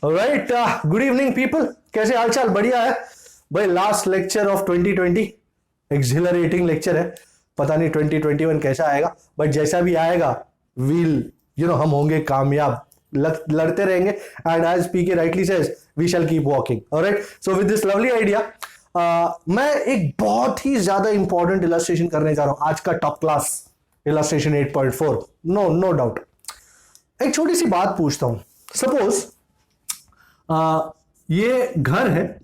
Right, good evening people, कैसे हालचाल? बढ़िया है भाई। Last lecture of 2020, accelerating lecture है। पता नहीं 2021 कैसा आएगा, बट जैसा भी आएगा हम होंगे कामयाब, लड़ते रहेंगे। And as PK rightly says, we shall keep walking. Alright, so with this lovely idea मैं एक बहुत ही ज्यादा इंपॉर्टेंट इलस्ट्रेशन करने जा रहा हूं। आज का top class illustration 8.4, no doubt. एक छोटी सी बात पूछता हूं। सपोज ये घर है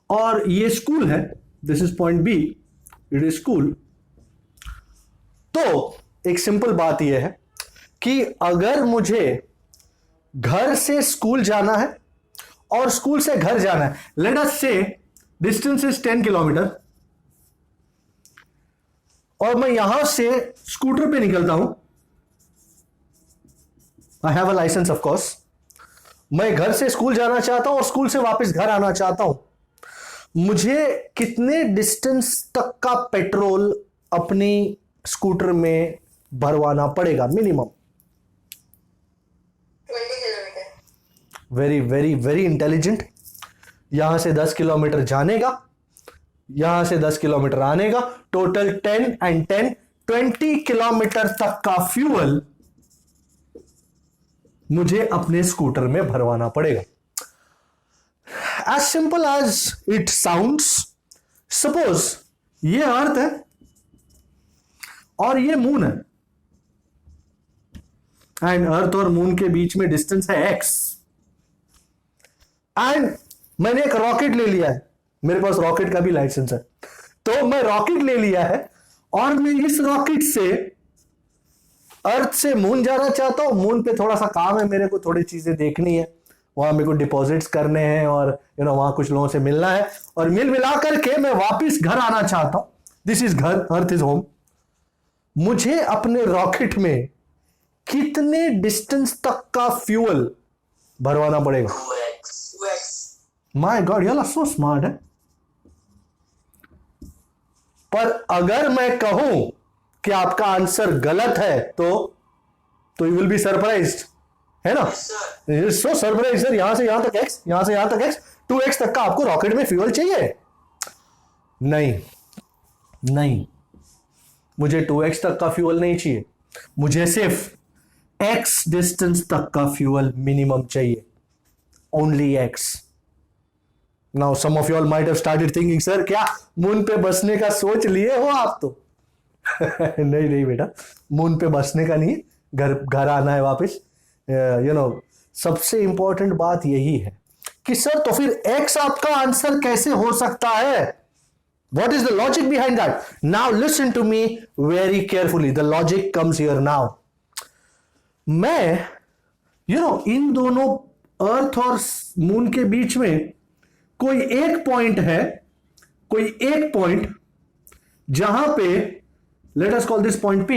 और ये स्कूल है। This is point B, it is school. तो एक सिंपल बात यह है कि अगर मुझे घर से स्कूल जाना है और स्कूल से घर जाना है, लेट अस से डिस्टेंस इज 10 किलोमीटर, और मैं यहां से स्कूटर पे निकलता हूं। I have a license of course. मैं घर से स्कूल जाना चाहता हूं और स्कूल से वापस घर आना चाहता हूं। मुझे कितने डिस्टेंस तक का पेट्रोल अपनी स्कूटर में भरवाना पड़ेगा minimum? 20 kilometre. Very very very intelligent. यहां से 10 किलोमीटर जाने का, यहां से 10 किलोमीटर आने का, टोटल 10 एंड 10 20 किलोमीटर तक का फ्यूल मुझे अपने स्कूटर में भरवाना पड़ेगा। As simple as it sounds. Suppose ये अर्थ है और ये मून है, एंड अर्थ और मून के बीच में डिस्टेंस है x, एंड मैंने एक रॉकेट ले लिया है। मेरे पास रॉकेट का भी लाइसेंस है, तो मैं रॉकेट ले लिया है और मैं इस रॉकेट से अर्थ से मून जाना चाहता हूं। मून पे थोड़ा सा काम है मेरे को, थोड़ी चीजें देखनी है, वहां मेरे को डिपॉजिट्स करने हैं और वहां कुछ लोगों से मिलना है, और मिला करके मैं वापस घर आना चाहता हूं। दिस इज घर, अर्थ इज होम। मुझे अपने रॉकेट में कितने डिस्टेंस तक का फ्यूल भरवाना पड़ेगा? 2x। My god, you are so smart है। पर अगर मैं कहूं कि आपका आंसर गलत है तो यू विल बी सरप्राइज्ड, है ना? सो सरप्राइज सर, यहां से यहां तक x, यहां से यहां तक x, 2x तक का आपको रॉकेट में फ्यूल चाहिए? नहीं, मुझे 2x तक का फ्यूल नहीं चाहिए। मुझे सिर्फ x डिस्टेंस तक का फ्यूल मिनिमम चाहिए, only x। Now some of you all might have started thinking, sir क्या मून पे बसने का सोच लिए हो आप तो? नहीं बेटा, मून पे बसने का नहीं, घर आना है वापस। सबसे इंपॉर्टेंट बात यही है कि सर तो फिर x आपका आंसर कैसे हो सकता है? What is the logic behind that? Now listen to me very carefully. The logic comes here now. मैं इन दोनों अर्थ और मून के बीच में कोई एक पॉइंट जहां पे, late us call this point P,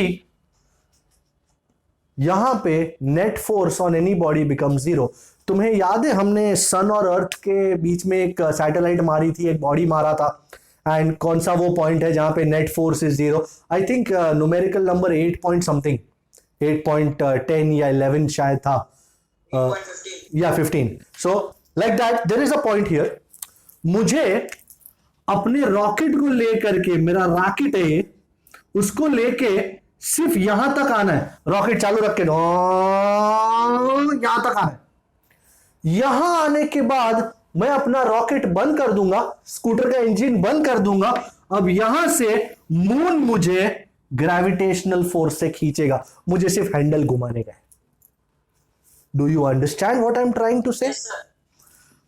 यहां पे net force on any body become 0। तुम्हें याद है हमने सन और अर्थ के बीच में एक सैटेलाइट मारी थी, एक बॉडी मारा था, एंड कौन सा वो पॉइंट है जहां पे net force is 0? I think numerical number 8 point something, 8.10 या 11 शायद था, 8.15 या 15। So like that there is a point here. मुझे अपने रॉकेट को लेकर के, मेरा रॉकेट है, उसको लेके सिर्फ यहां तक आना है। रॉकेट चालू रख के यहां तक आना है। यहां आने के बाद मैं अपना रॉकेट बंद कर दूंगा, स्कूटर का इंजन बंद कर दूंगा। अब यहां से मून मुझे ग्रेविटेशनल फोर्स से खींचेगा, मुझे सिर्फ हैंडल घुमाने का है। Do you understand what I am trying to say?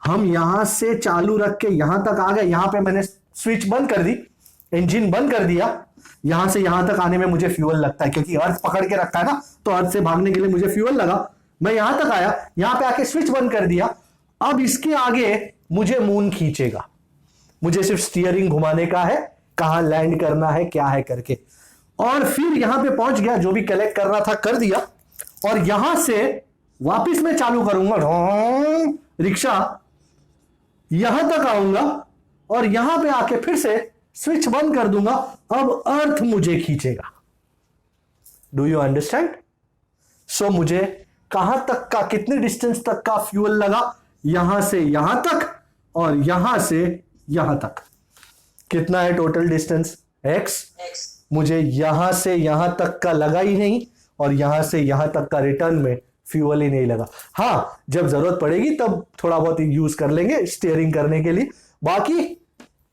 हम यहां से चालू रख के यहां तक आ गए, यहां पे मैंने स्विच बंद कर दी, इंजन बंद कर दिया। यहां से यहां तक आने में मुझे फ्यूल लगता है, क्योंकि अर्थ पकड़ के रखा है ना, तो अर्थ से भागने के लिए मुझे फ्यूल लगा। मैं यहां तक आया, यहां पे आके स्विच बंद कर दिया। अब इसके आगे मुझे मून खींचेगा, मुझे सिर्फ स्टीयरिंग घुमाने का है, कहां लैंड करना है क्या है करके, और फिर यहां पे पहुंच गया, जो भी कलेक्ट करना था कर दिया, और यहां से वापस मैं चालू करूंगा रिक्शा, यहां तक आऊंगा और यहां पे आके फिर से स्विच बंद कर दूंगा। अब अर्थ मुझे खींचेगा। Do you understand? सो मुझे कहां तक का, कितने डिस्टेंस तक का फ्यूल लगा, यहां से यहां तक और यहां से यहां तक। कितना है टोटल डिस्टेंस x। X. मुझे यहां से यहां तक का लगा ही नहीं और यहां से यहां तक का रिटर्न में फ्यूल ही नहीं लगा। हाँ, जब जरूरत पड़ेगी तब थोड़ा बहुत यूज कर लेंगे स्टीयरिंग करने के लिए, बाकी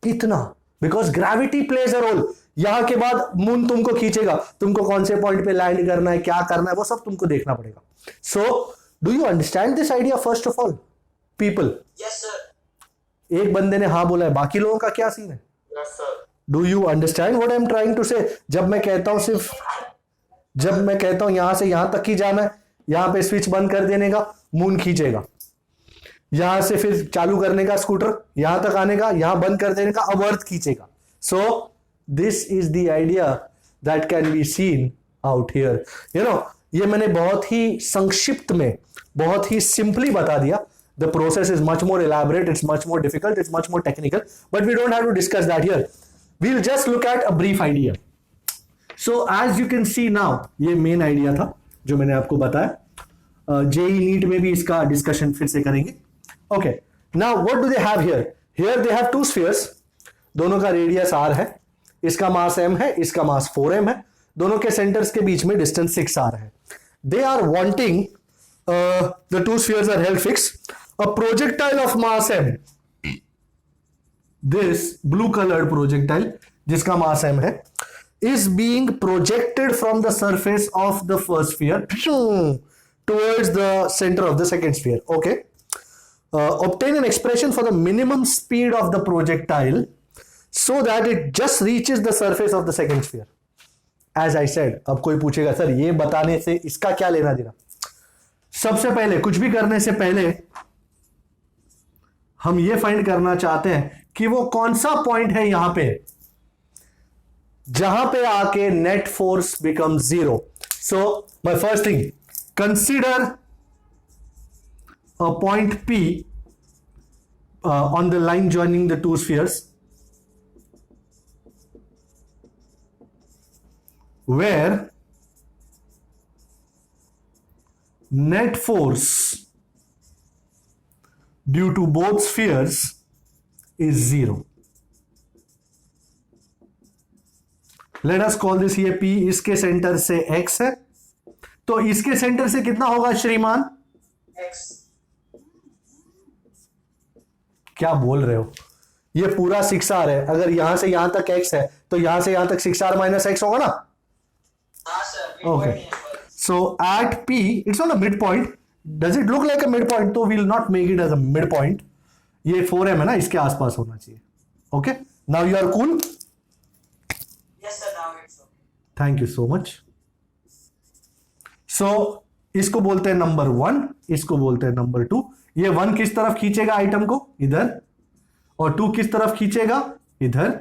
इतना, because gravity plays a role. यहां के बाद मून तुमको खींचेगा, तुमको कौन से पॉइंट पे लैंड करना है, क्या करना है, वो सब तुमको देखना पड़ेगा। So do you understand this idea first of all people? Yes, sir. एक बंदे ने हाँ बोला है, बाकी लोगों का क्या सीन है? Yes, sir. Do you understand what I am trying to say? जब मैं कहता हूं यहां से यहां तक ही जाना है, यहां पे स्विच बंद कर देने का, मून खींचेगा, यहां से फिर चालू करने का स्कूटर, यहां तक आने का, यहां बंद कर देने का, अब अर्थ खींचेगा। So this is the idea that can be seen out here. You know, ये मैंने बहुत ही संक्षिप्त में, बहुत ही सिंपली बता दिया। The process is much more elaborate, it's much more difficult, it's much more technical, but we don't have to discuss that here. We'll just look at a brief idea. So as you can see now, ये main idea था जो मैंने आपको बताया। JEE NEET में भी इसका discussion फिर से करेंगे। Okay, now what do they have here? Here they have two spheres, दोनों का रेडियस r है, इसका मास m है, इसका मास 4m है, दोनों के सेंटर्स के बीच में डिस्टेंस 6r है। They are wanting, the two spheres are held fixed. A projectile of mass m, this blue colored projectile जिसका मास m है, is being projected from the surface of the first sphere towards the center of the second sphere. Okay, obtain an expression for the minimum speed of the projectile so that it just reaches the surface of the second sphere. As I said, अब कोई पूछेगा sir ये बताने से इसका क्या लेना देना? सबसे पहले, कुछ भी करने से पहले हम ये फाइंड करना चाहते हैं कि वो कौन सा पॉइंट है यहां पे जहां पे आके net force become 0. So my first thing, consider a point P on the line joining the two spheres where net force due to both spheres is 0. Let us call this here P. इसके centre से x है, तो इसके centre से कितना होगा श्रीमान? X. क्या बोल रहे हो? ये पूरा 6r है, अगर यहां से यहां तक x है तो यहां से यहां तक 6r माइनस x होगा ना? हाँ sir. Okay. So at P, it's not a midpoint. Does it look like a midpoint? तो we'll not make it as a midpoint. ये 4m है ना, इसके आसपास होना चाहिए. Okay. Now you are cool. Yes sir. Now it's okay. Thank you so much. So इसको बोलते हैं नंबर 1, इसको बोलते हैं नंबर 2. ये 1 किस तरफ खींचेगा आइटम को? इधर. और 2 किस तरफ खींचेगा? इधर.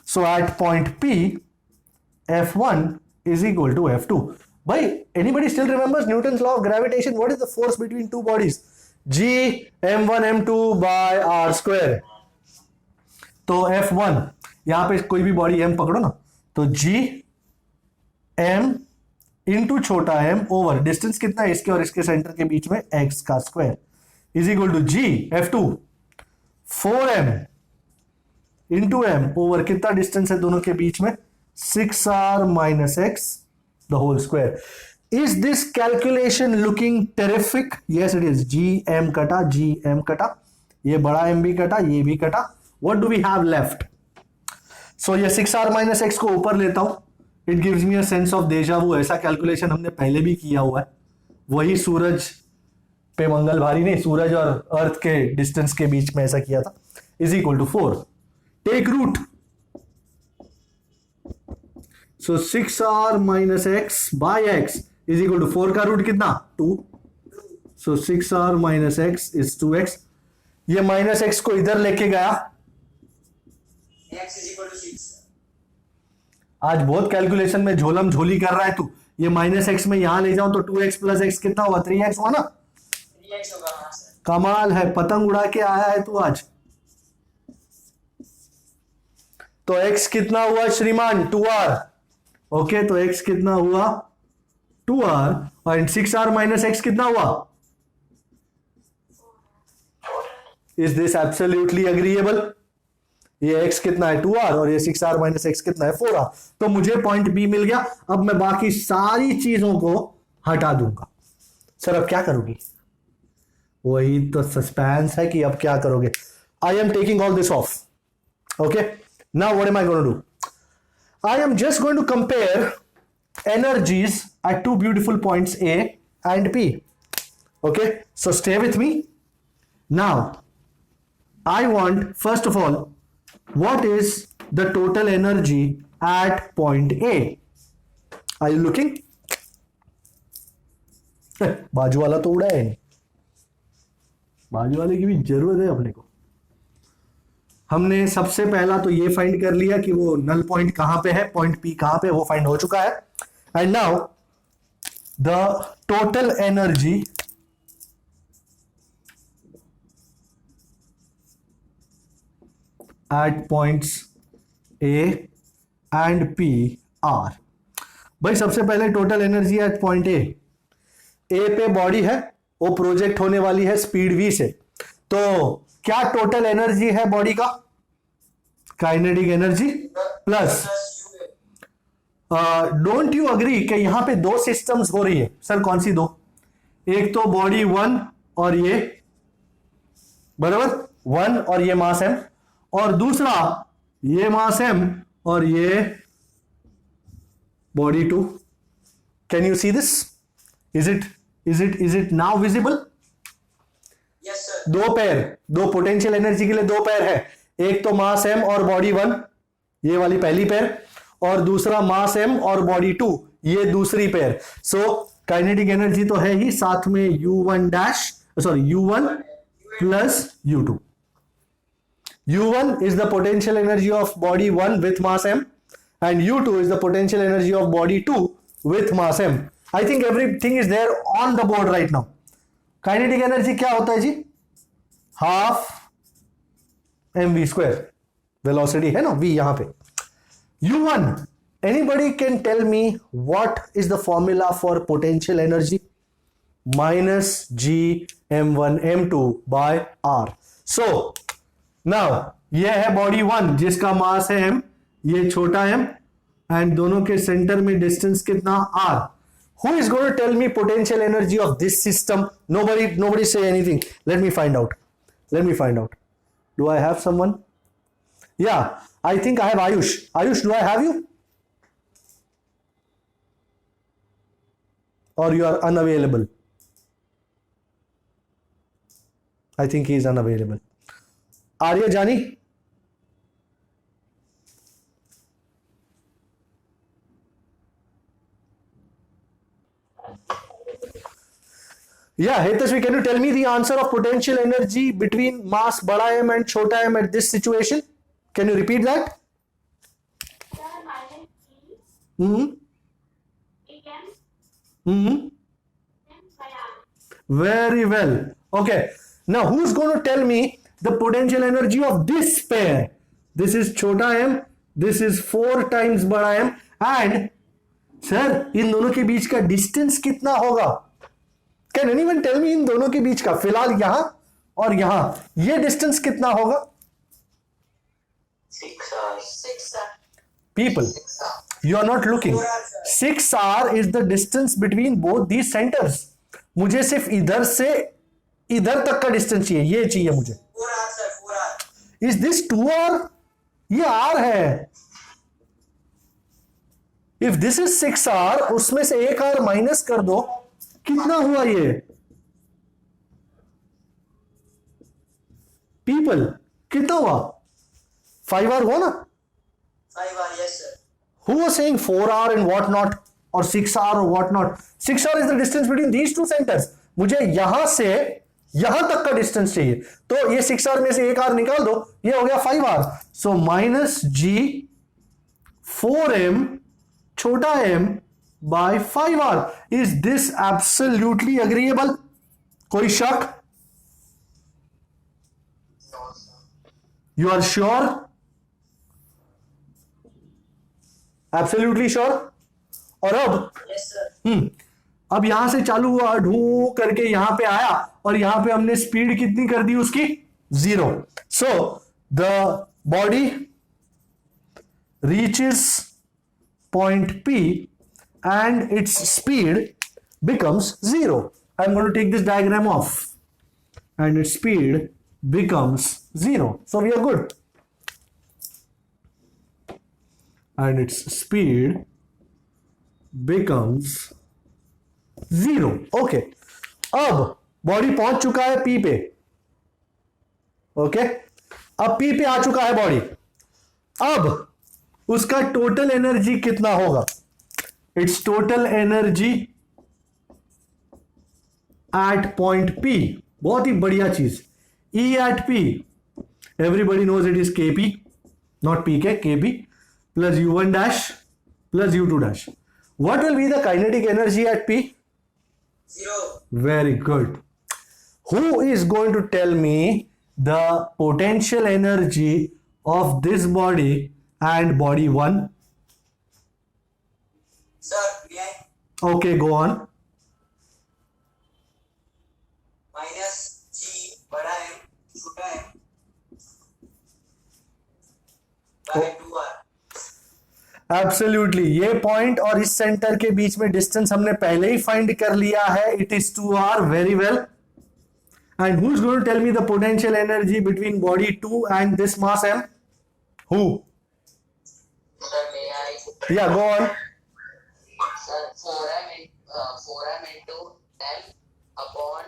So at point P, F1 is equal to F2. भाई, anybody still remembers Newton's law of gravitation? What is the force between two bodies? G m1 m2 by r square. तो F1, यहां पे कोई भी बॉडी m पकड़ो ना, तो G m into छोटा m ओवर डिस्टेंस कितना है इसके और इसके सेंटर के बीच में x का square is equal to G F2 4m into m over कितना डिस्टेंस है दोनों के बीच में? 6r minus x the whole square. Is this calculation looking terrific? Yes it is. gm कटा, gm कटा, ये बड़ा m भी कटा, ये भी कटा. What do we have left? So ये 6r minus x को ऊपर लेता हूं. It gives me a sense of deja vu. ऐसा कैलकुलेशन हमने पहले भी किया हुआ है. वही सूरज पे मंगल भारी नहीं, सूरज और अर्थ के डिस्टेंस के बीच में ऐसा किया था. Is equal to 4. Take root. So 6r minus x by x is equal to 4 का रूट कितना? 2. So 6r minus x is 2x. ये माइनस x को इधर लेके गया. X is equal to 6. आज बहुत कैलकुलेशन में झोलम झोली कर रहा है तू. ये माइनस x में यहां ले जाऊं तो 2x प्लस x कितना हुआ? 3x हुआ ना? 3x होगा. हाँ सर. कमाल है, पतंग उड़ा के आया है तू आज. तो x कितना हुआ श्रीमान? 2r. ओके, तो x कितना हुआ? 2r. And 6r minus x कितना हुआ? Is this absolutely agreeable? ये x कितना है 2r और ये 6r माइनस एक्स कितना है 4r। तो मुझे पॉइंट बी मिल गया। अब मैं बाकी सारी चीजों को हटा दूंगा। सर अब क्या करोगी? वही तो सस्पेंस है कि अब क्या करोगे। I am taking all this off. Okay, now what am I going to do? I am just going to compare energies at two beautiful points A and P. Okay, so stay with me. Now, I want, first of all, what is the total energy at point A? Are you looking? बाजू वाला तो उड़ा है नहीं, बाजू वाले की भी जरूरत है अपने को। हमने सबसे पहला तो ये फाइंड कर लिया कि वो नल पॉइंट कहां पे है, पॉइंट पी कहां पे, वो फाइंड हो चुका है। And now the total energy eight points A and P R. भाई सबसे पहले टोटल एनर्जी एट पॉइंट ए पे बॉडी है, वो प्रोजेक्ट होने वाली है स्पीड v से। तो क्या टोटल एनर्जी है बॉडी का? Kinetic energy plus, don't you agree कि यहां पे दो सिस्टम्स हो रही है? सर कौन सी दो? एक तो बॉडी 1 और ये, बराबर 1 और ये मास m, और दूसरा ये मास m और ये body 2। Can you see this? Is it now visible? Yes, sir. दो पैर, दो पोटेंशियल एनर्जी के लिए दो पैर है। एक तो मास m और बॉडी 1, ये वाली पहली पैर, और दूसरा मास m और बॉडी 2, ये दूसरी पैर। सो काइनेटिक एनर्जी तो है ही, साथ में u1 dash, sorry u1 plus u2। u1 is the potential energy of body 1 with mass m and u2 is the potential energy of body 2 with mass m। I think everything is there on the board right now. Kinetic energy क्या होता है जी? Half mv square, velocity है ना v यहां पे। u1, anybody can tell me what is the formula for potential energy? Minus g m1 m2 by r। So now ये है बॉडी 1 जिसका मास है m, ये छोटा m, एंड दोनों के सेंटर में डिस्टेंस कितना r। Who is going to tell me potential energy of this system? Nobody say anything. Let me find out. Do I have someone? Yeah, I think I have Ayush. Ayush, do I have you? Or you are unavailable? I think he is unavailable. Arya Jani? Yeah, Hetashvi, can you tell me the answer of potential energy between mass bada M and chota m at this situation? Can you repeat that? Very well. Okay. Now, who's going to tell me the potential energy of this pair? This is chota m. This is 4 times bada M. And, sir, इन दोनों के बीच का distance कितना होगा? Can anyone tell me इन दोनों के बीच का, फिलहाल यहां और यहां, ये डिस्टेंस कितना होगा? 6R. People, you are not looking. 6R is the distance between both these centers. मुझे सिर्फ इधर से इधर तक का डिस्टेंस चाहिए, ये चाहिए मुझे। 4R, sir. 4R. Is this 2R? ये R है। If this is 6R, उसमें से एक R माइनस कर दो, कितना हुआ ये? People, कितना हुआ? 5R हुआ ना? 5R, yes, sir. Who was saying 4R and what not, or 6R or what not? 6R is the distance between these two centers. मुझे यहां से यहां तक का डिस्टेंस चाहिए, तो ये 6R में से एक R निकाल दो, ये हो गया 5R। So minus g 4m छोटा m by 5R. Is this absolutely agreeable? कोई शक? No, sir. You are sure? Absolutely sure? और अब Yes, sir. अब यहां से चालू हुआ, ढू करके यहां पे आया और यहां पे हमने स्पीड कितनी कर दी उसकी, 0. So the body reaches point P and its speed becomes 0. I'm going to take this diagram off and its speed becomes 0. So we are good. And its speed becomes 0. Okay. अब body पहुंच चुका है P पे. Okay अब P पे आ चुका है body. अब उसका टोटल एनर्जी कितना होगा, it's total energy at point P. बहुत ही बढ़िया चीज, E at P everybody knows it is Kp, not Pk, Kp plus U1 dash plus U2 dash. What will be the kinetic energy at P? 0. Very good. Who is going to tell me the potential energy of this body and body 1? Sir, may I? Okay, go on. Minus G बड़ा M छोटा M by 2R. Absolutely. ये point और इस centre के बीच में distance हमने पहले ही find कर लिया है. It is 2R. Very well. And who is going to tell me the potential energy between body 2 and this mass M? Who? Sir, may I? Yeah, go on. Sir, 4M into M upon.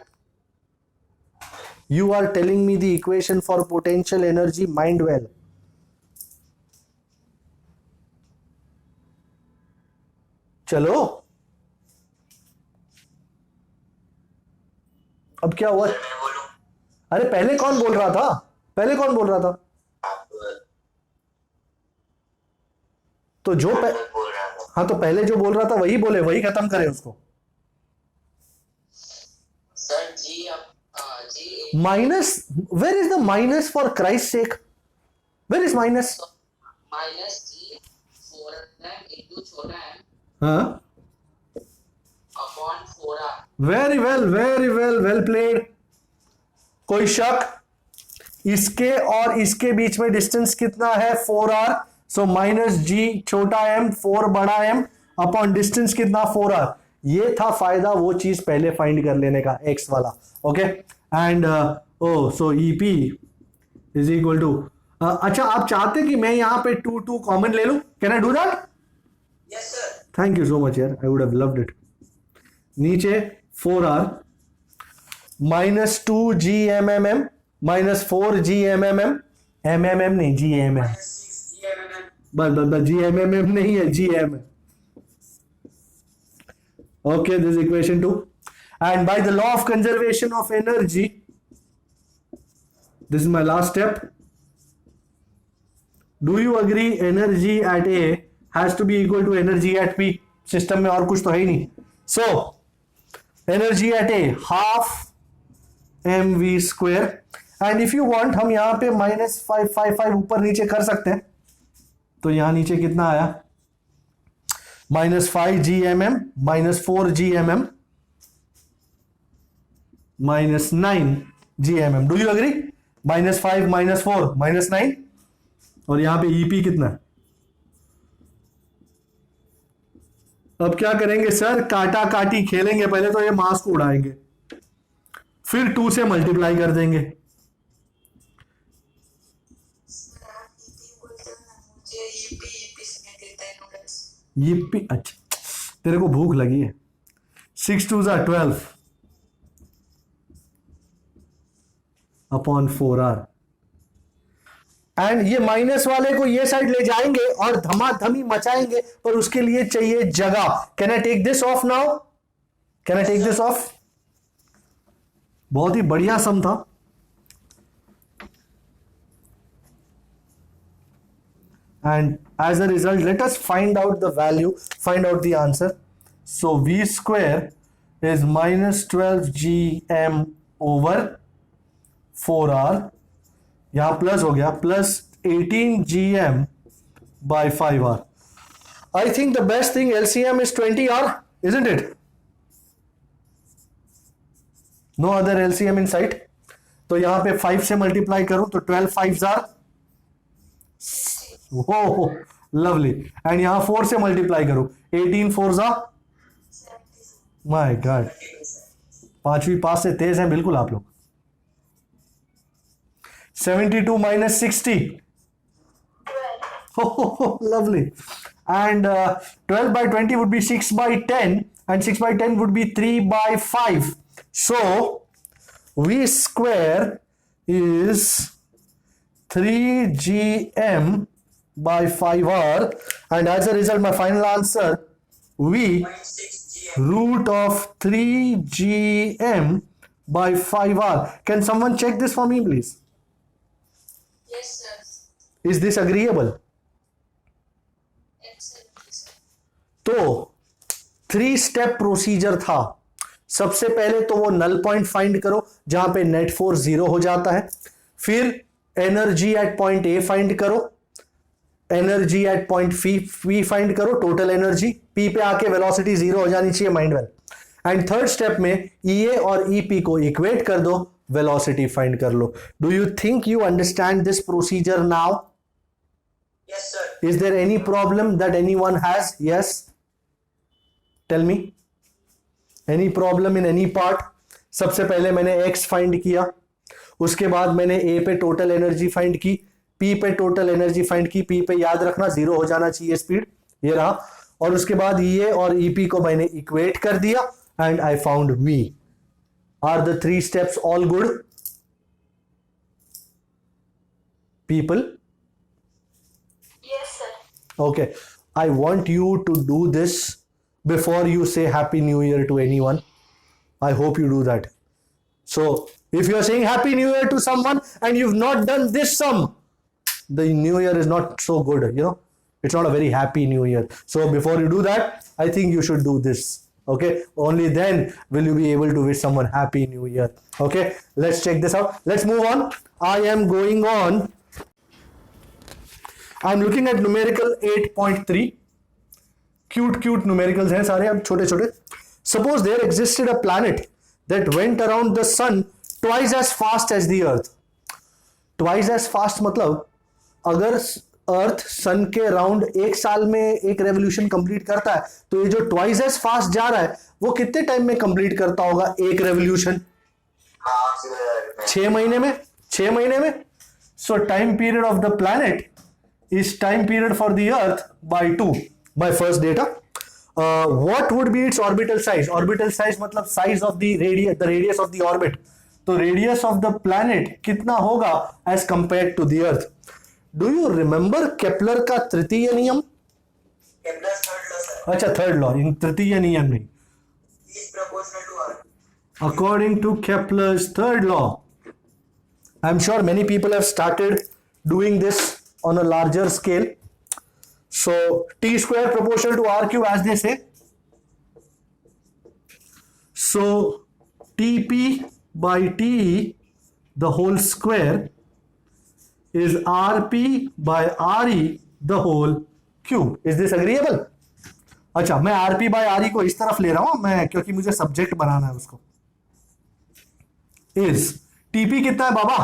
You are telling me the equation for potential energy. Mind well. चलो अब क्या हुआ? मैं बोलूं? अरे पहले कौन बोल रहा था? पहले कौन बोल रहा था? आप तो जो बोल रहा था. हाँ तो पहले जो बोल रहा था वही बोले, वही खत्म करें उसको. Sir, G G minus, where is the minus for Christ sake? Where is minus? minus G 4M into छोटा M हाँ, upon 4R. Very well, very well, well played. कोई शक? इसके और इसके बीच में डिस्टेंस कितना है, 4R. सो माइनस जी छोटा m 4 बड़ा m अपॉन डिस्टेंस कितना, 4R. ये था फायदा वो चीज पहले फाइंड कर लेने का, x वाला. Okay and oh so EP is equal to, अच्छा आप चाहते कि मैं यहां पे 2 कॉमन ले लूं? Can I do that? Yes, sir. Thank you so much यार, I would have loved it. नीचे 4R minus 2GMMM minus 4GMMM, MMM नहीं GMM, Minus 6 GMM. बस GMMM नहीं है, GM. Okay, this is equation 2. And by the law of conservation of energy, this is my last step. Do you agree energy at A has to be equal to energy at P? System में और कुछ तो है ही नहीं. So energy at A half mv square. And if you want हम यहां पे -555 ऊपर नीचे कर सकते हैं. तो यहां नीचे कितना आया, -5GMM minus 4GMM minus 9GMM. Do you agree? -5 -4 -9. और यहां पे EP कितना है? अब क्या करेंगे सर, काटा काटी खेलेंगे. पहले तो ये मास को उड़ाएंगे, फिर 2 से मल्टीप्लाई कर देंगे. EP, अच्छा तेरे को भूख लगी है. 6 2 = 12 अपॉन 4R. एंड ये माइनस वाले को ये साइड ले जाएंगे और धमाधमी मचाएंगे, पर उसके लिए चाहिए जगह. Can I take this off now? Can I take this off? बहुत ही बढ़िया सम था. And as a result, let us find out the value, find out the answer. So V square is -12GM over 4R. यहाँ plus हो गया, plus 18GM by 5R. I think the best thing LCM is 20R, isn't it? No other LCM in sight, तो यहां पे 5 से multiply करूं तो 12 5 jar, वो लवली, एंड यहां 4 से मल्टीप्लाई करूं 18 4 जा, माय गॉड, पांचवी पास से तेज हैं बिल्कुल आप लोग। 72 minus 60, oh, lovely, and 12 by 20 would be 6 by 10, and 6 by 10 would be 3 by 5, so v square is 3gm by 5r, and as a result my final answer v 0.6 GM. root of 3gm by 5r. Can someone check this for me please? Yes, sir. Is this agreeable? Excellent, sir. तो 3 step procedure था। सबसे पहले तो वो null point find करो जहां पे net force 0 हो जाता है, फिर energy at point A find करो, energy at point P find करो, टोटल एनर्जी, पी पे आके वेलोसिटी 0 हो जानी चाहिए, mind well, and third step में ईए और ईपी को इक्वेट कर दो, वेलोसिटी फाइंड कर लो। Do you think you understand this procedure now? Yes, sir. Is there any problem that anyone has? Yes? Tell me. Any problem in any part? सबसे पहले मैंने x फाइंड किया, उसके बाद मैंने a पे टोटल एनर्जी फाइंड की, p पे टोटल एनर्जी फाइंड की, p पे याद रखना 0 हो जाना चाहिए स्पीड, ये रहा, और उसके बाद EA और EP को मैंने इक्वेट कर दिया and I found V. Are the 3 steps all good? People? Yes, sir. Okay, I want you to do this before you say Happy New Year to anyone. I hope you do that. So, if you are saying Happy New Year to someone and you've not done this sum, the New Year is not so good, you know. It's not a very happy New Year. So, before you do that, I think you should do this. Okay, only then will you be able to wish someone Happy New Year. Okay, let's check this out. Let's move on. I am going on. I'm looking at numerical 8.3. Cute numericals हैं सारे, अब छोटे छोटे. Suppose there existed a planet that went around the sun twice as fast as the earth. Twice as fast मतलब अगर अर्थ सन के around 1 साल में एक रेवोल्यूशन कंप्लीट करता है, तो ये जो ट्वाइस एज फास्ट जा रहा है वो कितने टाइम में कंप्लीट करता होगा एक रेवोल्यूशन? 6 महीने में, 6 महीने में. So time period of the planet is time period for the earth by 2, by first data. What would be its orbital size? Orbital size मतलब size of the radius of the orbit. तो radius of the planet कितना होगा as compare to the earth? Do you remember Kepler का तृतीय नियम? Kepler's third law, sir. अच्छा, third law, इन तृतीय नियम नहीं. E is proportional to R. According to Kepler's third law, I'm sure many people have started doing this on a larger scale. So T square proportional to R cube, as they say. So TP by TE, the whole square, is RP by RE, the whole cube. Is this agreeable? अच्छा, मैं RP by RE को इस तरफ ले रहा हूं मैं, क्योंकि मुझे सब्जेक्ट बनाना है उसको. Is TP कितना है बाबा?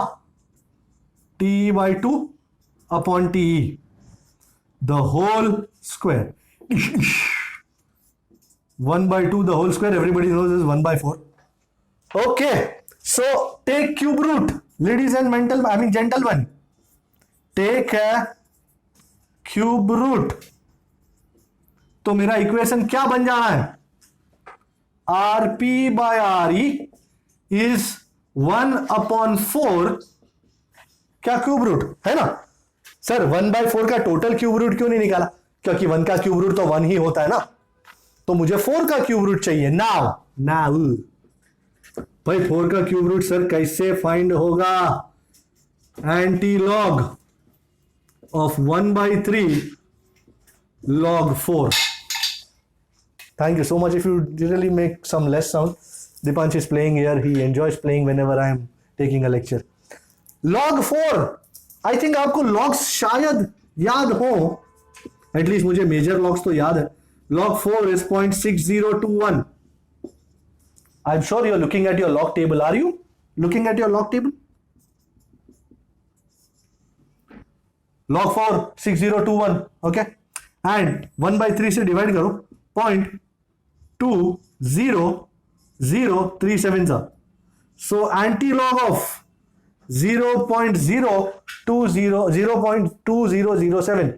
T by 2 upon TE, the whole square. 1 by 2 the whole square, everybody knows is 1 by 4. Okay, so take cube root, ladies and gentlemen. Take a cube root. तो मेरा इक्वेशन क्या बन जाना है? RP by RE is 1 upon 4. क्या cube root है ना sir? 1 by 4 का टोटल क्यूब रूट क्यों नहीं निकाला? क्योंकि 1 का क्यूब रूट तो 1 ही होता है ना, तो मुझे 4 का क्यूब रूट चाहिए. नाउ भाई 4 का क्यूब रूट सर कैसे फाइंड होगा? Anti log of 1 by 3 log 4. Thank you so much. If you really make some less sound, Dipansh is playing here. He enjoys playing whenever I am taking a lecture. Log 4. I think आपको logs शायद याद हो. At least मुझे major logs तो याद है. Log 4 is 0.6021. I'm sure you're looking at your log table. Are you looking at your log table? Log 4 6021. Okay, and 1 by 3 से divide करो 0.20037 सा. So anti-log of 0.2007.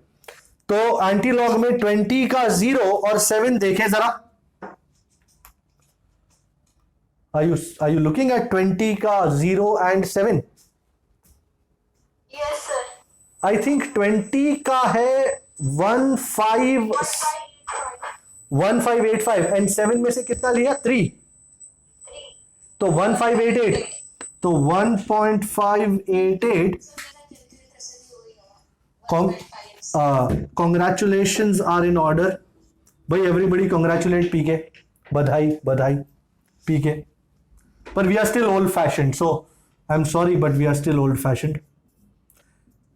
तो एंटी-लॉग में 20 का 0 और 7 देखें जरा. Are you looking at 20 का 0 and 7? Yes, sir. I think 20 का है 1585 and 7 में से कितना लिया 3. तो 1588. तो 1.588. Congratulations are in order. भाई everybody congratulate PK. बधाई PK. But we are still old fashioned, so I'm sorry, but we are still old fashioned.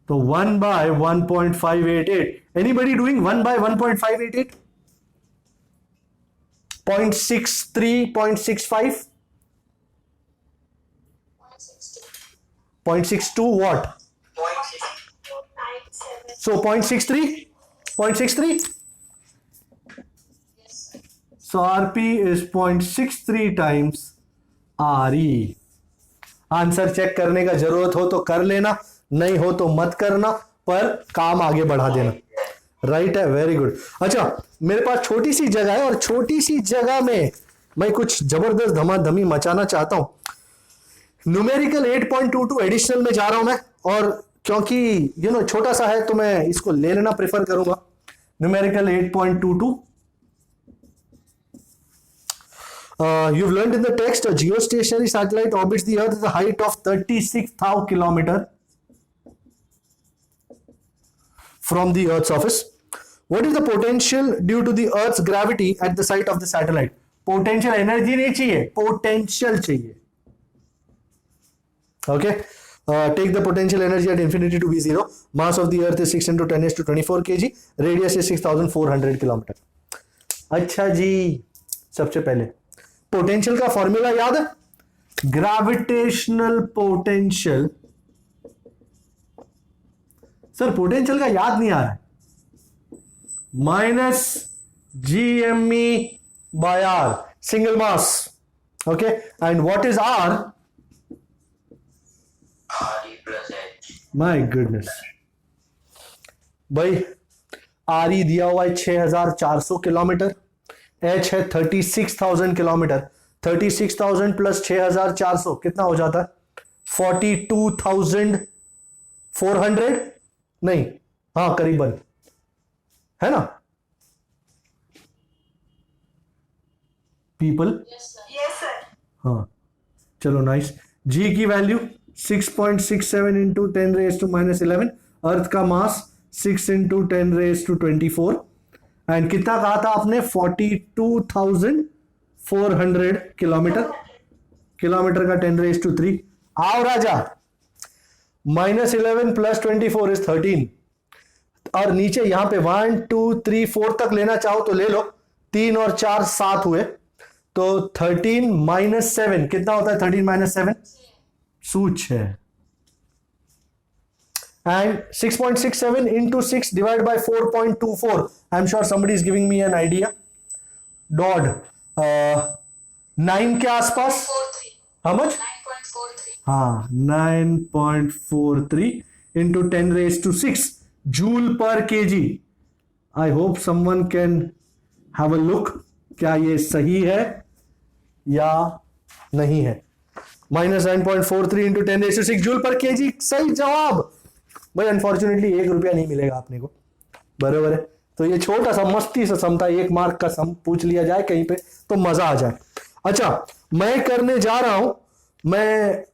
So 1 by 1.588. Anybody doing 1 by 1.588? 0.63, 0.65? 0.62 what? 0.97. So 0.63? 0.63? Yes, sir. So RP is 0.63 times RE. Answer check करने का जरूरत हो तो कर लेना, नहीं हो तो मत करना, पर काम आगे बढ़ा देना. राइट है, वेरी गुड. अच्छा, मेरे पास छोटी सी जगह है और छोटी सी जगह में मैं कुछ जबरदस्त धमाधमी मचाना चाहता हूं. न्यूमेरिकल 8.22 एडिशनल में जा रहा हूं मैं, और क्योंकि छोटा सा है तो मैं इसको ले लेना प्रेफर करूंगा. Numerical 8.22. You've learned in the text a geostationary satellite orbits the Earth at a height of 36,000 kilometers from the Earth's surface. What is the potential due to the Earth's gravity at the site of the satellite? Potential energy नहीं चाहिए, potential चाहिए. Okay. Take the potential energy at infinity to be 0. Mass of the Earth is 6 into 10 raised to 24 kg. Radius is 6,400 kilometers. अच्छा जी, सबसे पहले potential का formula याद है? Gravitational potential. Sir potential का याद नहीं आ रहा है. Minus GME by R, single mass. Okay, and what is R? RE plus H. My goodness भाई, RE दिया हुआ है 6,400 किलोमीटर, H है 36,000 किलोमीटर. 36,000 प्लस 6,400 कितना हो जाता है? 42,400 नहीं, हाँ करीबन, है ना people? Yes, sir. Yes, sir. हाँ, चलो नाइस. G की वैल्यू 6.67 इंटू 10 रेज टू -11. अर्थ का मास 6 इंटू 10 रेज टू 24. एंड कितना कहा था आपने? 42,400 किलोमीटर. किलोमीटर का 10 रेज टू 3. आओ राजा, -11 प्लस 24 इज 13. और नीचे यहां पे 1 2 3 4 तक लेना चाहो तो ले लो. 3 और 4 7 हुए, तो 13 माइनस 7 कितना होता है? 13 माइनस 7 सूच है. And 6.67 into 6 divided by 4.24. I'm sure somebody is giving me an idea. Dodd. 9 के आसपास. 43. How much? 9.43. हाँ, 9.43 into 10 raised to 6 joule per kg. I hope someone can have a look. क्या ये सही है या नहीं है? -9.43 into 10 raised to 6 joule per kg सही जवाब. भाई अनफॉर्चुनेटली 1 रुपया नहीं मिलेगा आपने को, बराबर है. तो ये छोटा सा मस्ती से सम था, 1 मार्क का सम पूछ लिया जाए कहीं पे तो मजा आ जाए. अच्छा, मैं करने जा रहा हूं, मैं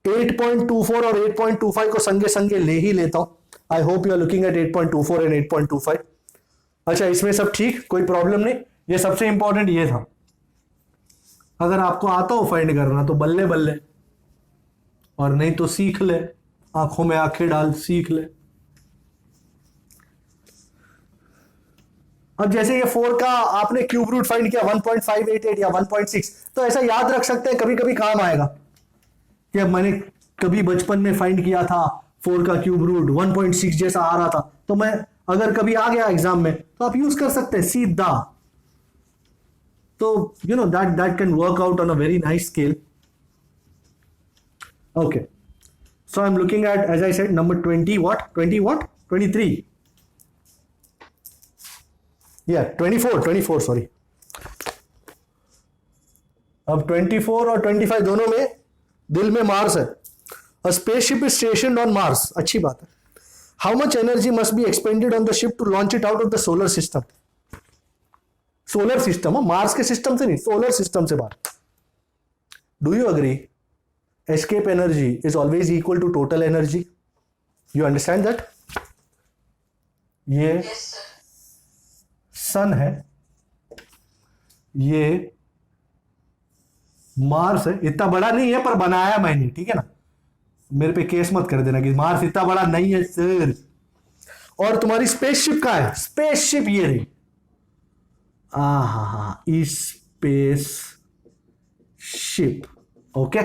8.24 और 8.25 को संगे संगे ले ही लेता हूं. I hope you are looking at 8.24 and 8.25. अच्छा, इसमें सब ठीक, कोई प्रॉब्लम नहीं. ये सबसे इंपॉर्टेंट ये था. अगर आपको आता हो फाइंड करना तो बल्ले बल्ले, और नहीं तो सीख ले, आंखों में आंखें डाल सीख ले. अब जैसे ये 4 का आपने क्यूब रूट फाइंड किया 1.588 या 1.6, तो ऐसा याद रख सकते हैं, कभी कभी काम आएगा कि अब मैंने कभी बचपन में फाइंड किया था 4 का क्यूब रूट 1.6 जैसा आ रहा था, तो मैं अगर कभी आ गया एग्जाम में तो आप यूज कर सकते हैं सीधा. तो you know that can work out on a very nice scale. Okay, so I'm looking at, as I said, number 20 what 23, yeah 24 sorry. अब 24 और 25 दोनों में दिल में मार्स है. A spaceship is stationed on Mars. अच्छी बात है. How much energy must be expended on the ship to launch it out of the solar system? Solar system, Mars के सिस्टम से नहीं, सोलर सिस्टम से बात. Do you agree escape energy is always equal to total energy? You understand that? ये Yes, sir. सन है, ये Mars है. इतना बड़ा नहीं है पर बनाया मैंने, ठीक है ना. मेरे पे केस मत कर देना कि मार्स इतना बड़ा नहीं है सर. और तुम्हारी स्पेसशिप कहाँ है? स्पेसशिप ये रही. Space ship. ओके,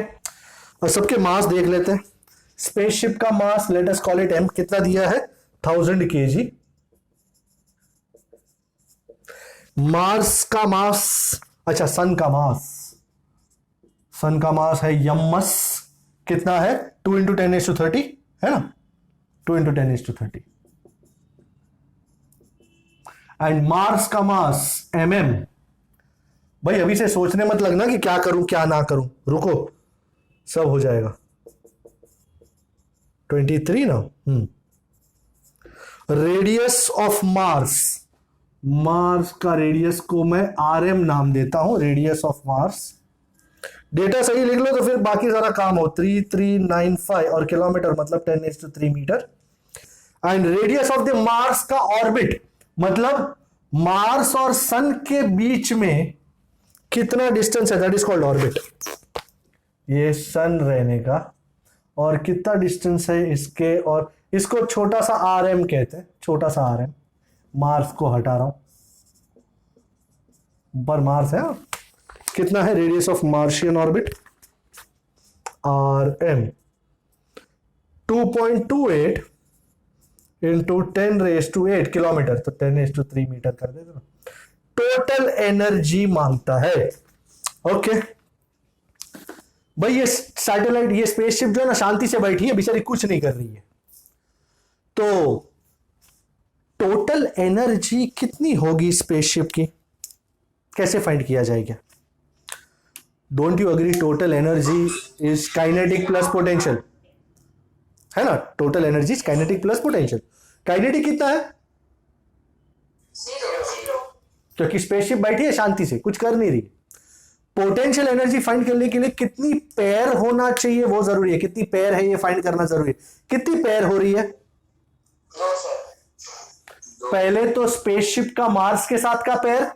और सबके मास देख लेते हैं. स्पेसशिप का mass let us call it M. कितना दिया है? 1000 kg. मार्स का मास, अच्छा सन का मास, सन का मास है यमस. कितना है? 2 × 10⁻30 है ना. 2 × 10⁻30. एंड मार्स का मास mm. भाई अभी से सोचने मत लगना कि क्या करूं क्या ना करूं, रुको सब हो जाएगा. 23 ना. रेडियस ऑफ मार्स, मार्स का रेडियस को मैं RM नाम देता हूं. रेडियस ऑफ मार्स, डेटा सही लिख लो तो फिर बाकी सारा काम हो. 3395 और किलोमीटर मतलब 10⁻3 metre. And radius of the Mars का ऑर्बिट मतलब मार्स और सन के बीच में कितना डिस्टेंस है, दैट इज कॉल्ड ऑर्बिट. ये सन रहने का और कितना डिस्टेंस है इसके, और इसको छोटा सा RM कहते हैं. छोटा सा RM. मार्स को हटा रहा हूं, पर मार्स है. कितना है radius of Martian orbit? RM 2.28 into 10⁻8 kilometre, तो 10⁻3 मीटर कर देते ना. टोटल एनर्जी मांगता है. ओके भाई, ये सैटेलाइट, ये स्पेसशिप जो है ना शांति से बैठी है, बेचारी कुछ नहीं कर रही है. तो टोटल एनर्जी कितनी होगी स्पेसशिप की, कैसे फाइंड किया जाएगा? Don't you agree total energy is kinetic plus potential, है ना. Total energy is kinetic plus potential. Kinetic कितना है? 0. क्योंकि स्पेसशिप बैठी है शांति से, कुछ कर नहीं रही. पोटेंशियल एनर्जी फाइंड करने के लिए कितनी पेयर होना चाहिए वो जरूरी है. कितनी पेयर है ये फाइंड करना जरूरी है. कितनी पेयर हो रही है? 2 सर. पहले तो स्पेसशिप का मार्स के साथ का पेयर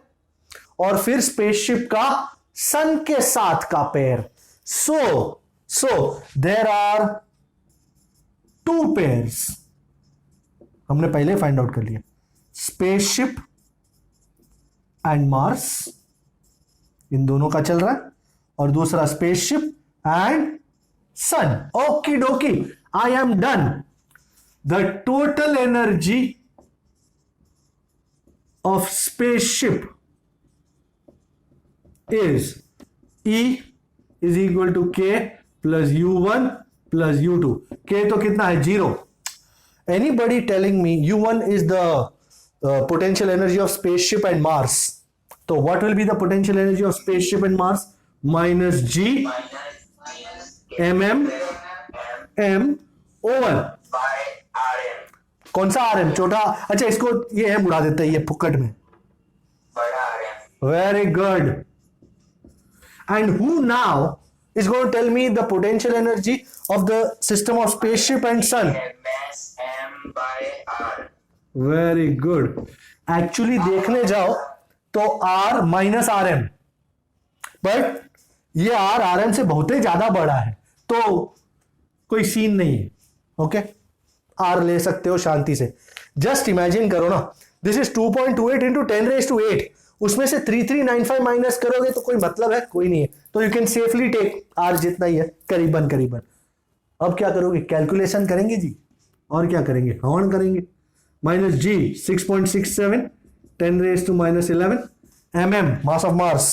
और फिर स्पेसशिप का सन के साथ का pair. So there are 2 pairs. हमने पहले फाइंड आउट कर लिया. स्पेसशिप एंड मार्स, इन दोनों का चल रहा है. और दूसरा spaceship and sun. Okey dokey, I am done. The total energy of spaceship is E is equal to K plus U1 plus U2. K तो कितना है? 0. Anybody telling me U1 is the potential energy of spaceship and Mars. So what will be the potential energy of spaceship and Mars? Minus G mm m over by RM. कौन सा RM? छोटा. अच्छा इसको ये M उड़ा देते हैं ये फुक्कट में. बड़ा RM. Very good. And who now is going to tell me the potential energy of the system of spaceship and sun? MS M by R. Very good. Actually देखने जाओ तो R minus RM, बट ये R RM से बहुत ही ज्यादा बड़ा है, तो कोई सीन नहीं है. ओके, R ले सकते हो शांति से. जस्ट इमेजिन करो ना, दिस इज 2.28 इंटू 10⁸ उसमें से 3395 माइनस करोगे तो कोई मतलब है? कोई नहीं है। तो you can safely take R जितना ही है, करीबन करीबन। अब क्या करोगे? कैलकुलेशन करेंगे जी, और क्या करेंगे? हवन करेंगे। Minus ji 6.67 10⁻⁻11 mm mass of Mars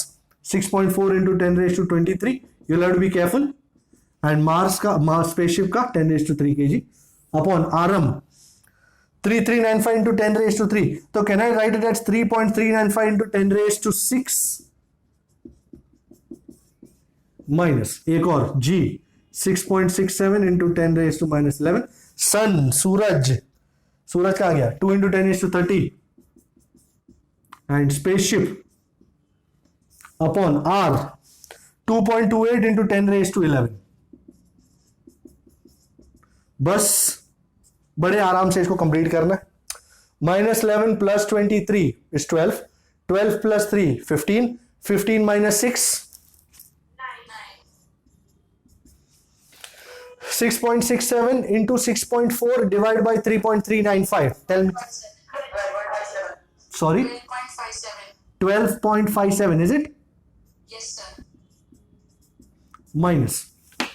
6.4 into 10⁻23 you'll have to be careful, and Mars का Mars spaceship का 10⁻3 kg upon Rm 3395 into 10⁻3. तो can I write it as 3.395 into 10⁻6 minus एक और G 6.67 into 10⁻11 सन सूरज कहाँ गया? 2 into 10⁻30 and spaceship upon R 2.28 into 10⁻11. बस बड़े आराम से इसको कंप्लीट करना है। -11 plus 23 is 12, 12 plus 3 15, 15 minus 6 6.67 into 6.4 divided by 3.395. Tell me. Sorry? 12.57. 12.57, is it? Yes, sir. Minus.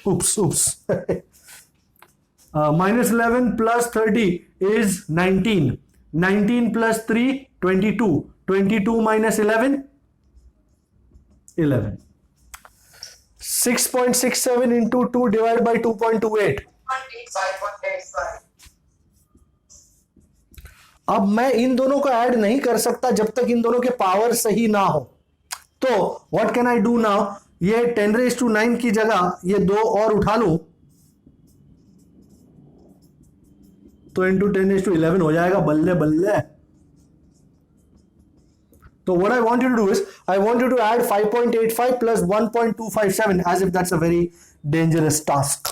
Oops. -11 plus 30 is 19. 19 plus 3, 22. 22 minus 11? 11. 6.67 into 2 divided by 2.28. 5.85. अब मैं इन दोनों को ऐड नहीं कर सकता जब तक इन दोनों के पावर सही ना हो। तो what can I do now? ये 10⁻9 की जगह ये 2 और उठा लूं तो इंटू 10⁻11 हो जाएगा। बल्ले बल्ले। So what I want you to do is, I want you to add 5.85 plus 1.257 as if that's a very dangerous task.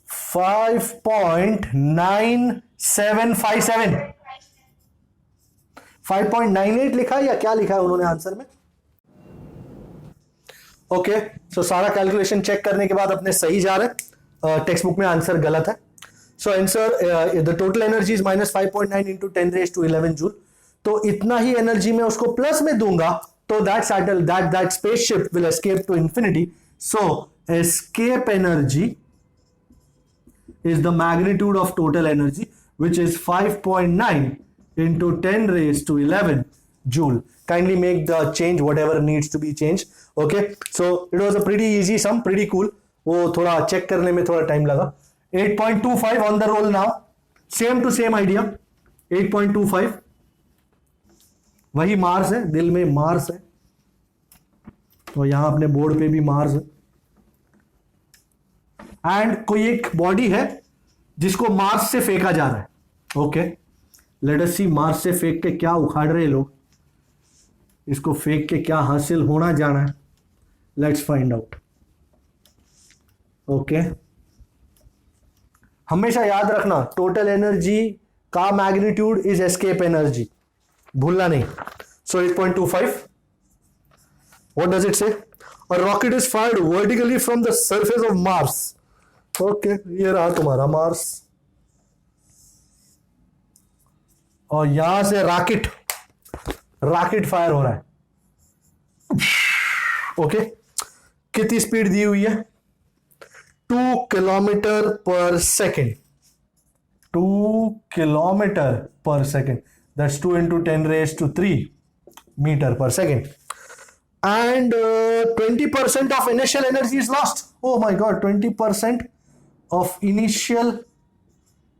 5.9757. 5.98 लिखा है या क्या लिखा है उन्होंने आंसर में? ओके, सो सारा कैलकुलेशन चेक करने के बाद अपने सही जा रहे। टेक्स्ट बुक में आंसर गलत है। So answer the total energy is -5.9 into 10⁻11 joule. तो इतना ही एनर्जी में उसको प्लस में दूंगा तो that spaceship will escape to infinity. So escape energy is the magnitude of total energy, which is 5.9 into 10⁻11 joule. Kindly make the change whatever needs to be changed. Okay, so it was a pretty easy sum, pretty cool. वो थोड़ा check करने में थोड़ा time लगा। 8.25 on the roll now. Same to same idea. 8.25. वही Mars है, दिल में मार्स है, तो यहां अपने बोर्ड पे भी मार्स है। एंड कोई एक बॉडी है जिसको मार्स से फेंका जा रहा है। ओके, लेट अस सी मार्स से फेंक के क्या उखाड़ रहे लोग, इसको फेंक के क्या हासिल होना जाना है। Let's find out. ओके, हमेशा याद रखना टोटल एनर्जी का मैग्नीट्यूड इज एस्केप एनर्जी, भूलना नहीं। सो 8.25, व्हाट डज इट से? A rocket is fired vertically from the surface of Mars. Okay, ये रहा तुम्हारा मार्स, और यहां से रॉकेट फायर हो रहा है। ओके, कितनी स्पीड दी हुई है? 2 किलोमीटर पर सेकेंड। 2 किलोमीटर पर second, that's 2 into 10⁻3 meter per second. And 20% of initial energy is lost. Oh my god, 20% of initial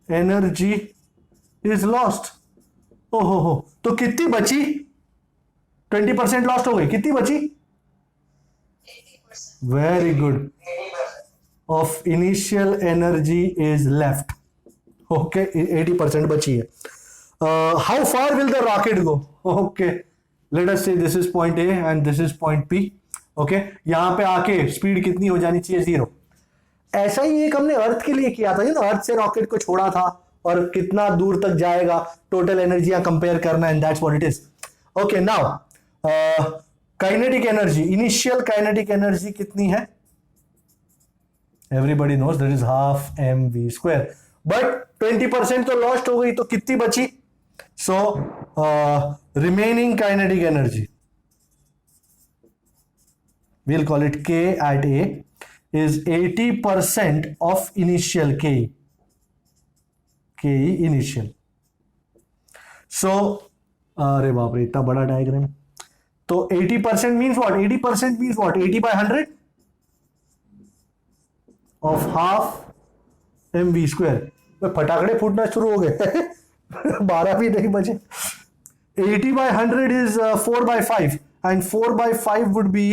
energy is lost. Oh हो, तो कितनी बची? 20% लॉस्ट हो गई, कितनी बची? 80%. Very good. 80%. Of initial energy is left. Okay, 80% बची है। How far will the rocket go? Okay, let us say this is point A and this is point P. Okay, यहां पे आके स्पीड कितनी हो जानी चाहिए? 0। ऐसा ही एक हमने अर्थ के लिए किया था, अर्थ से रॉकेट को छोड़ा था और कितना दूर तक जाएगा, टोटल एनर्जी कंपेयर करना, and that's what it is. Okay, now kinetic energy, initial kinetic energy कितनी है? Everybody knows that is half mv square, but 20% तो लॉस्ट हो गई, तो कितनी बची? So remaining kinetic energy, we'll call it K at A, is 80% of initial K initial. So अरे बाप रे, इतना बड़ा डायग्राम. तो 80% means what? 80% means what? 80 by 100 of half mv square. फटाकड़े फूटना शुरू हो गए. 12 भी नहीं बचे. 80 by 100 is 4 by 5 and 4 by 5 would be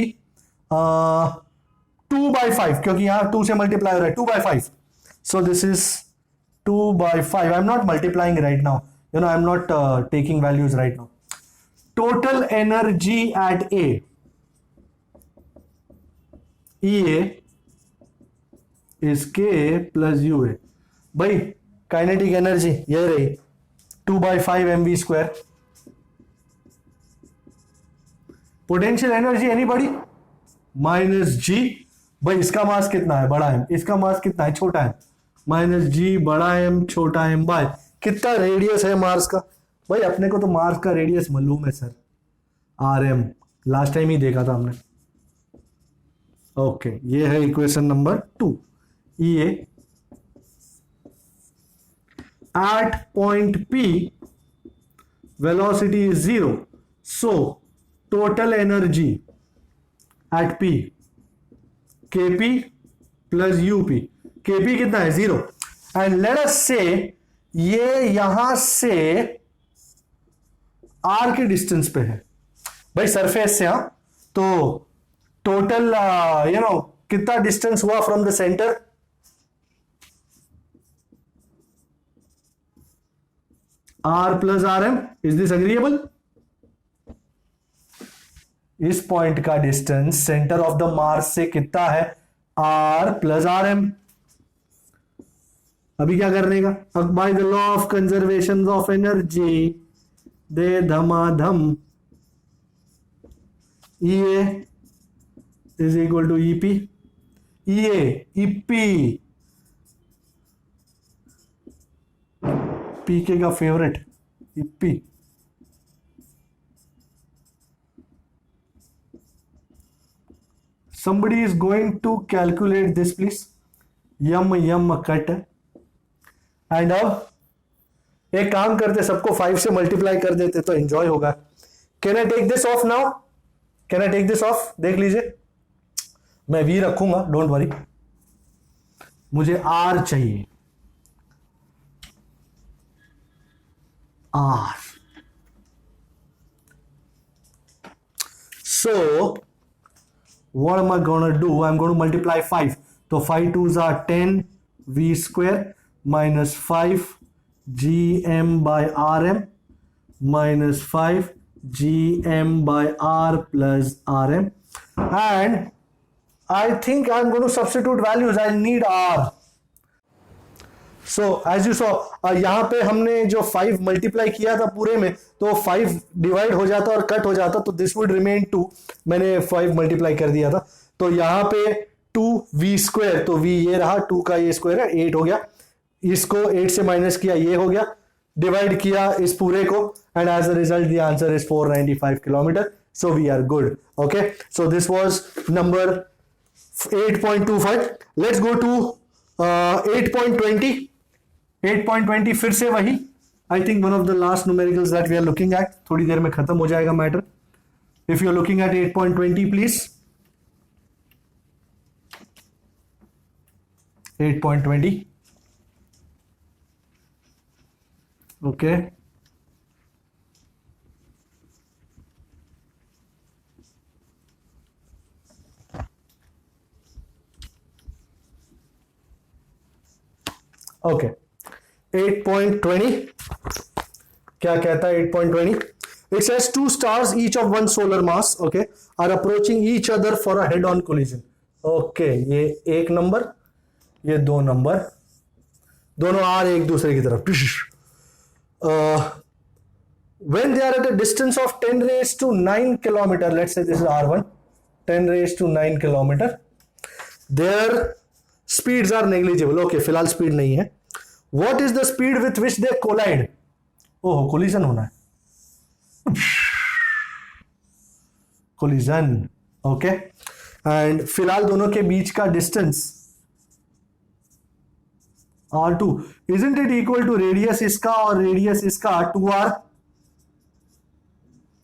2 by 5, क्योंकि यहां 2 से मल्टीप्लाई हो रहा है. 2 by 5. So this is 2 by 5. I'm not multiplying right now. I'm not taking values right now. Total energy at A, EA is K plus UA. भाई kinetic energy ये रही 2 by 5 mv square. Potential energy anybody? Minus G. भाई इसका मास कितना है? बड़ा M. इसका मास कितना है? छोटा एम. माइनस जी बड़ा एम छोटा एम बाय कितना रेडियस है मार्स का? भाई अपने को तो मार्स का रेडियस मालूम है sir, R M. Last time ही देखा था हमने. ओके, ये है equation number 2. E A at point P velocity is 0. So total energy at P KP plus UP. KP कितना है? 0. एंड लेट अस से ये यहां से R के डिस्टेंस पे है भाई, सरफेस से. हाँ, तो टोटल कितना डिस्टेंस हुआ from the centre? R plus RM. Is this agreeable? इस पॉइंट का distance centre of the Mars से कितना है? R plus RM. अभी क्या करने का? अब by the law of conservation of energy दे धमाधम EA is equal to EP. EA EP PK का favourite EP. Somebody is going to calculate this please. यम कट. एंड अब एक काम करते, सबको 5 से मल्टीप्लाई कर देते तो एंजॉय होगा. Can I take this off now? Can I take this off? देख लीजिए, मैं V रखूंगा, डोंट वरी. मुझे R चाहिए. R. So what am I going to do? I'm going to multiply 5. So 5 2s are 10 V square minus 5 GM by RM minus 5 GM by R plus RM. And I think I'm going to substitute values. I need R. So as you saw, यहाँ पे हमने जो 5 multiply किया था पूरे में, तो 5 divide हो जाता और कट हो जाता, तो दिस वुड रिमेन 2. मैंने 5 मल्टीप्लाई कर दिया था, तो यहाँ पे 2V स्क्वायर, तो V ये रहा, 2 का ये स्क्वायर है, 8 हो गया. इसको 8 से माइनस किया, ये हो गया. डिवाइड किया इस पूरे को, and as a result the answer is 495 kilometre. So we are good. Okay, so this was number 8.25. Let's go to 8.20. 8.20 फिर से वही, I think one of the last numericals that we are looking at. थोड़ी देर में खत्म हो जाएगा matter. If you are looking at 8.20 please. 8.20. Okay, okay. 8.20 क्या कहता है? 8.20 it says 2 stars each of 1 solar mass, okay, are approaching each other for a head on collision. okay, ये एक नंबर, ये 2 नंबर, दोनों आ रहे एक दूसरे की तरफ. when they are at a distance of 10 raised to 9 kilometer, let's say this is R1, 10 raised to 9 kilometer, their speeds are negligible. okay, फिलहाल स्पीड नहीं है. What is the speed with which they collide? Oh collision होना है, collision, okay. And फिलहाल दोनों के बीच का distance r2, isn't it equal to radius इसका और रेडियस इसका 2r,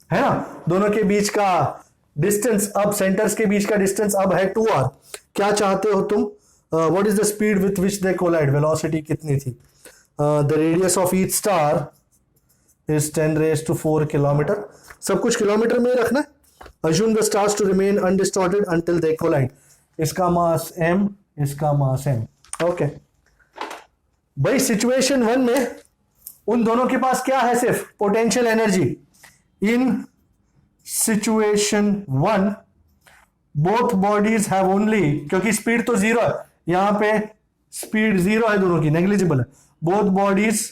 है ना? दोनों के बीच का डिस्टेंस, अब सेंटर्स के बीच का डिस्टेंस अब है 2r। क्या चाहते हो तुम? What is the speed with which they collide? Velocity कितनी थी? The radius of each star is 10⁻⁴ kilometre. सब कुछ किलोमीटर में ही रखना है। Assume the stars to remain undistorted until they collide. इसका मास m, इसका मास m, ओके। भाई सिचुएशन 1 में उन दोनों के पास क्या है? सिर्फ potential energy. In situation 1 both bodies have only, क्योंकि स्पीड तो 0 है, यहां पे स्पीड 0 है, दोनों की नेग्लिजिबल है। Both bodies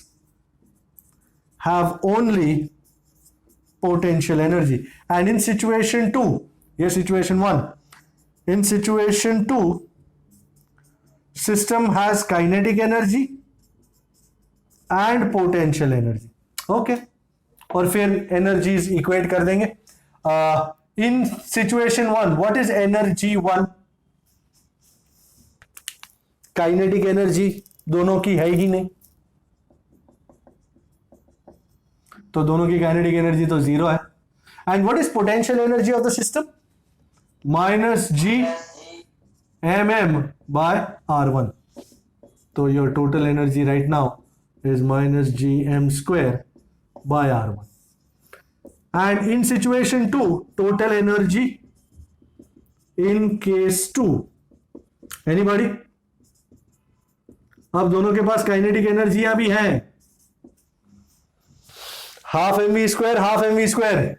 have only potential energy, and in situation 2, ये situation 1, in situation 2 system has kinetic energy and potential energy, okay, और फिर energies equate कर देंगे। in situation 1 what is energy 1? kinetic energy दोनों की है ही नहीं, तो दोनों की काइनेटिक एनर्जी तो 0 है। And what is potential energy of the system? -g/m/r1। तो your total energy right now is -gm²/r1। And in situation 2 total energy in case 2, anybody? अब दोनों के पास काइनेटिक एनर्जियां भी हैं, half mv², half mv²। mv².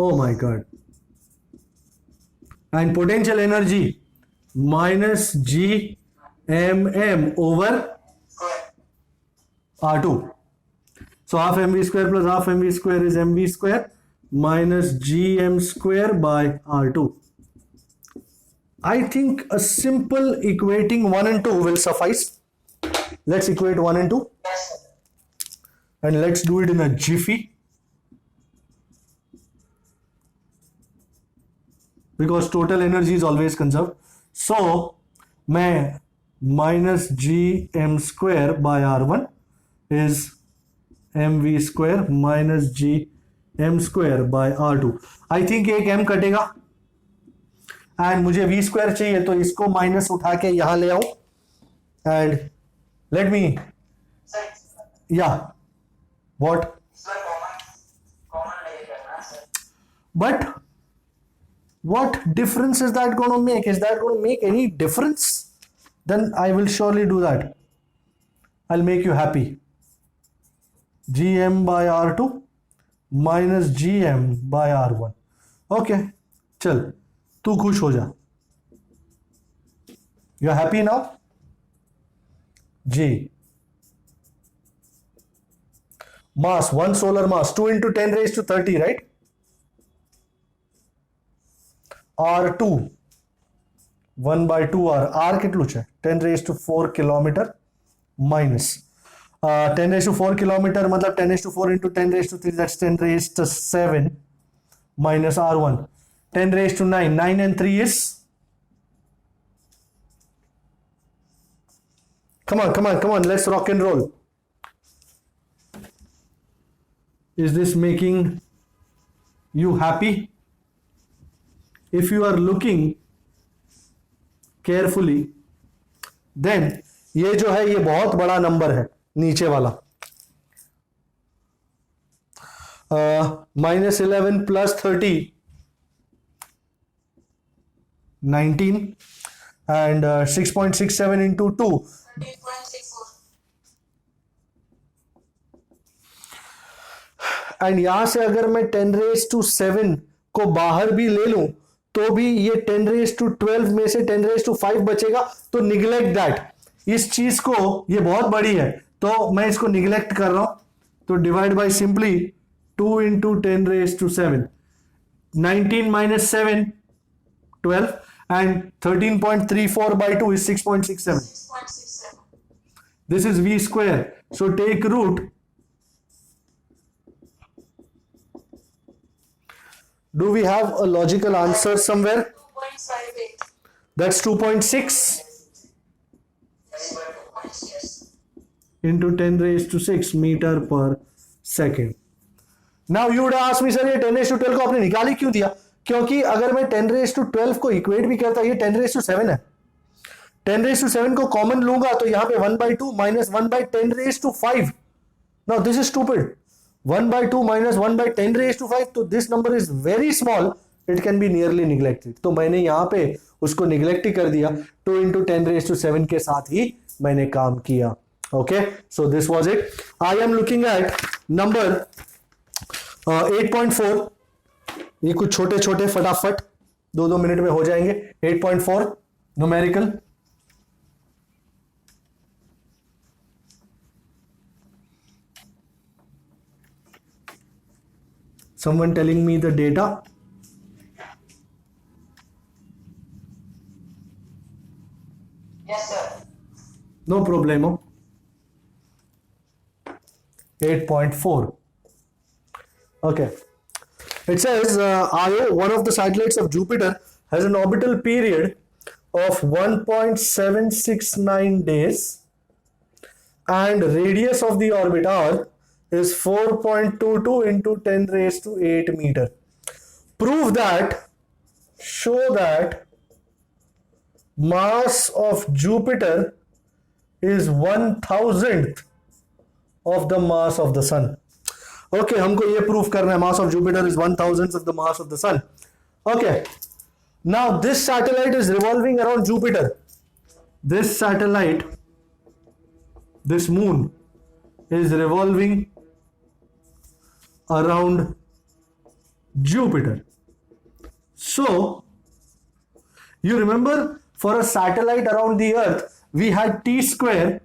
Oh my God. And potential energy -gmm/r2. So half mv² plus half mv² is mv² -gm²/r2. I think a simple equating 1 and 2 will suffice. Let's equate 1 and 2. Yes, sir. And let's do it in a jiffy, because total energy is always conserved. So मैं -gm²/r1 is mv² -gm²/r2। I think एक m कटेगा and मुझे v² चाहिए, तो इसको minus उठा के यहां ले आऊं एंड लेट मी, Sir, या what? sir, common लेके करना, sir. But what difference is that going to make? Is that going to make any difference? Then I will surely do that. I'll make you happy. gm/r2 -gm/r1. Okay, चल तू खुश हो जा। You are happy now? G. Mass, one solar mass, 2 into 10⁻30, right? R2 1/2r, r કેટલું છે? 10⁻4 kilometre minus 10⁻4 kilometre मतलब 10⁻4 into 10⁻3, that's 10⁻7 minus r1, 10⁻9, 9 and 3 is, come on, let's rock and roll. Is this making you happy? If you are looking carefully, then ये जो है ये बहुत बड़ा number है नीचे वाला, -11 plus 30 19 and 6.67 into 2 13.64. एंड यहां से अगर मैं 10⁻7 को बाहर भी ले लूं तो भी ये 10⁻12 में से 10⁻5 बचेगा, तो निगलेक्ट दैट। इस चीज को, ये बहुत बड़ी है तो मैं इसको निगलेक्ट कर रहा हूं, तो divide by simply 2 into 10⁻7, 19 minus 7 12, and 13.34 by 2 is 6.67. 6.67. This is v square. So take root. Do we have a logical answer somewhere? 2.58. That's 2.6 Yes. into 10 raised to 6 meter per second. Now you would ask me, sir, ये 10 raised to 12 को आपने निकाल ही क्यों दिया? क्योंकि अगर मैं 10 raised to 12 को इक्वेट भी करता, ये 10 raised to 7 है. 10 raised to 7 को कॉमन लूंगा तो यहां पे 1/2 minus 1/10 raised to 5. Now this is stupid. 1/2 minus 1/10 raised to 5. तो this number is very small. It can be nearly neglected. तो मैंने यहां पे उसको निगलेक्ट ही कर दिया. 2 into 10 raised to 7 के साथ ही मैंने काम किया. Okay, so this was it. I am looking at number 8.4. ये कुछ छोटे छोटे फटाफट 2-2 मिनट में हो जाएंगे. 8.4 numerical. Someone telling me the data. Yes, sir. No problemo. 8.4. Okay. It says Io, one of the satellites of Jupiter, has an orbital period of 1.769 days and radius of the orbit r is 4.22 into 10 raised to 8 meter. Show that mass of Jupiter is 1,000th of the mass of the sun. Okay, हमको ये proof करना है. Mass of Jupiter is 1,000th of the mass of the sun. Okay. Now this satellite is revolving around Jupiter. This satellite, this moon, is revolving around Jupiter. So, you remember for a satellite around the Earth, we had t square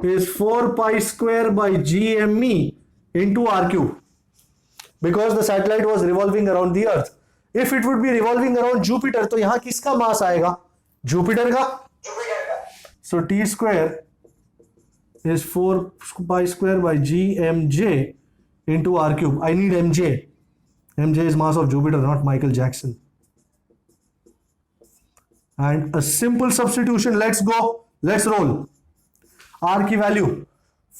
is 4 pi square by gme into r cube, because the satellite was revolving around the Earth. If it would be revolving around Jupiter, तो यहाँ किसका मास आएगा? Jupiter का. So t square is 4 pi square by gmj into r cube. I need mj. mj is mass of Jupiter, not Michael Jackson. And a simple substitution. Let's go. Let's roll. R की value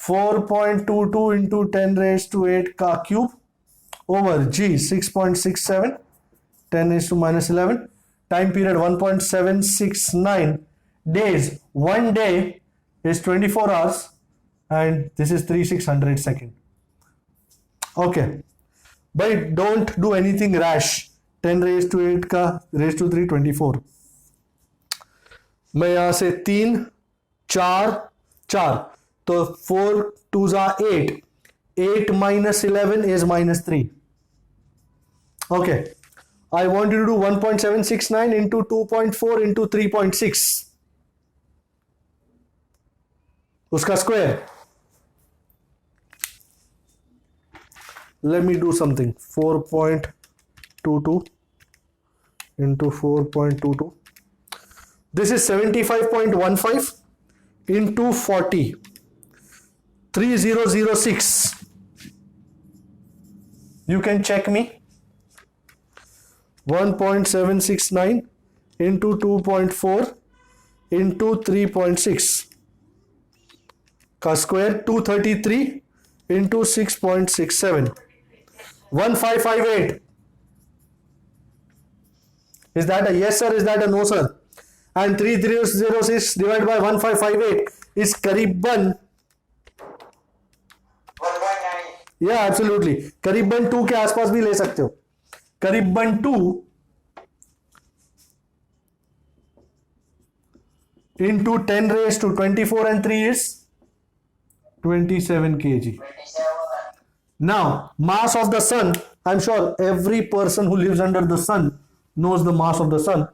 4.22 into 10 raised to 8 का cube over g 6.67 10 raised to minus 11. Time period 1.769 days. 1 day is 24 hours and this is 3600 seconds. Okay, but don't do anything rash. 10 raised to 8 का raised to 3 24. मैं यहां से 3 4 4 तो 4 2s are 8. 8 minus 11 is minus 3. Okay, I want you to do 1.769 into 2.4 into 3.6. उसका square. Let me do something. 4.22 into 4.22. This is 75.15 into 40. 3006. You can check me. 1.769 into 2.4 into 3.6 का square 233 into 6.67. 1558. Is that a yes sir? Is that a no sir? And 3006 divided by 1558 is करीबन 1.9. या absolutely करीबन 2 के आसपास भी ले सकते हो. करीबन 2 into 10 raised to 24 and 3 is 27 kg. 27. Now, mass of the sun, I'm sure every person who lives under the sun knows the mass of the sun.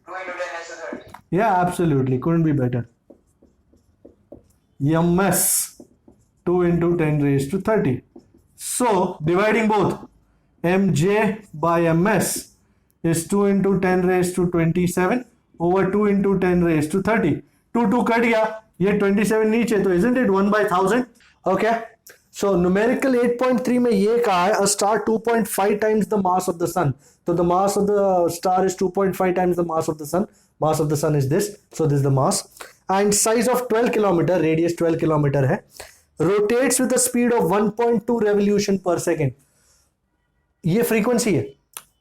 2 into 10 raised to 30. Yeah, absolutely. Couldn't be better. ms 2 into 10 raised to 30. So, dividing both mj by ms is 2 into 10 raised to 27 over 2 into 10 raised to 30. 2 cut गया, ये 27 नीचे, तो isn't it 1 by 1000? Okay. So numerical 8.3 में ये कहा है a star 2.5 times the mass of the sun. So the mass of the star is 2.5 times the mass of the sun. Mass of the sun is this. So this is the mass. And size of 12 kilometer, radius 12 kilometer है. Rotates with a speed of 1.2 revolution per second. ये frequency है.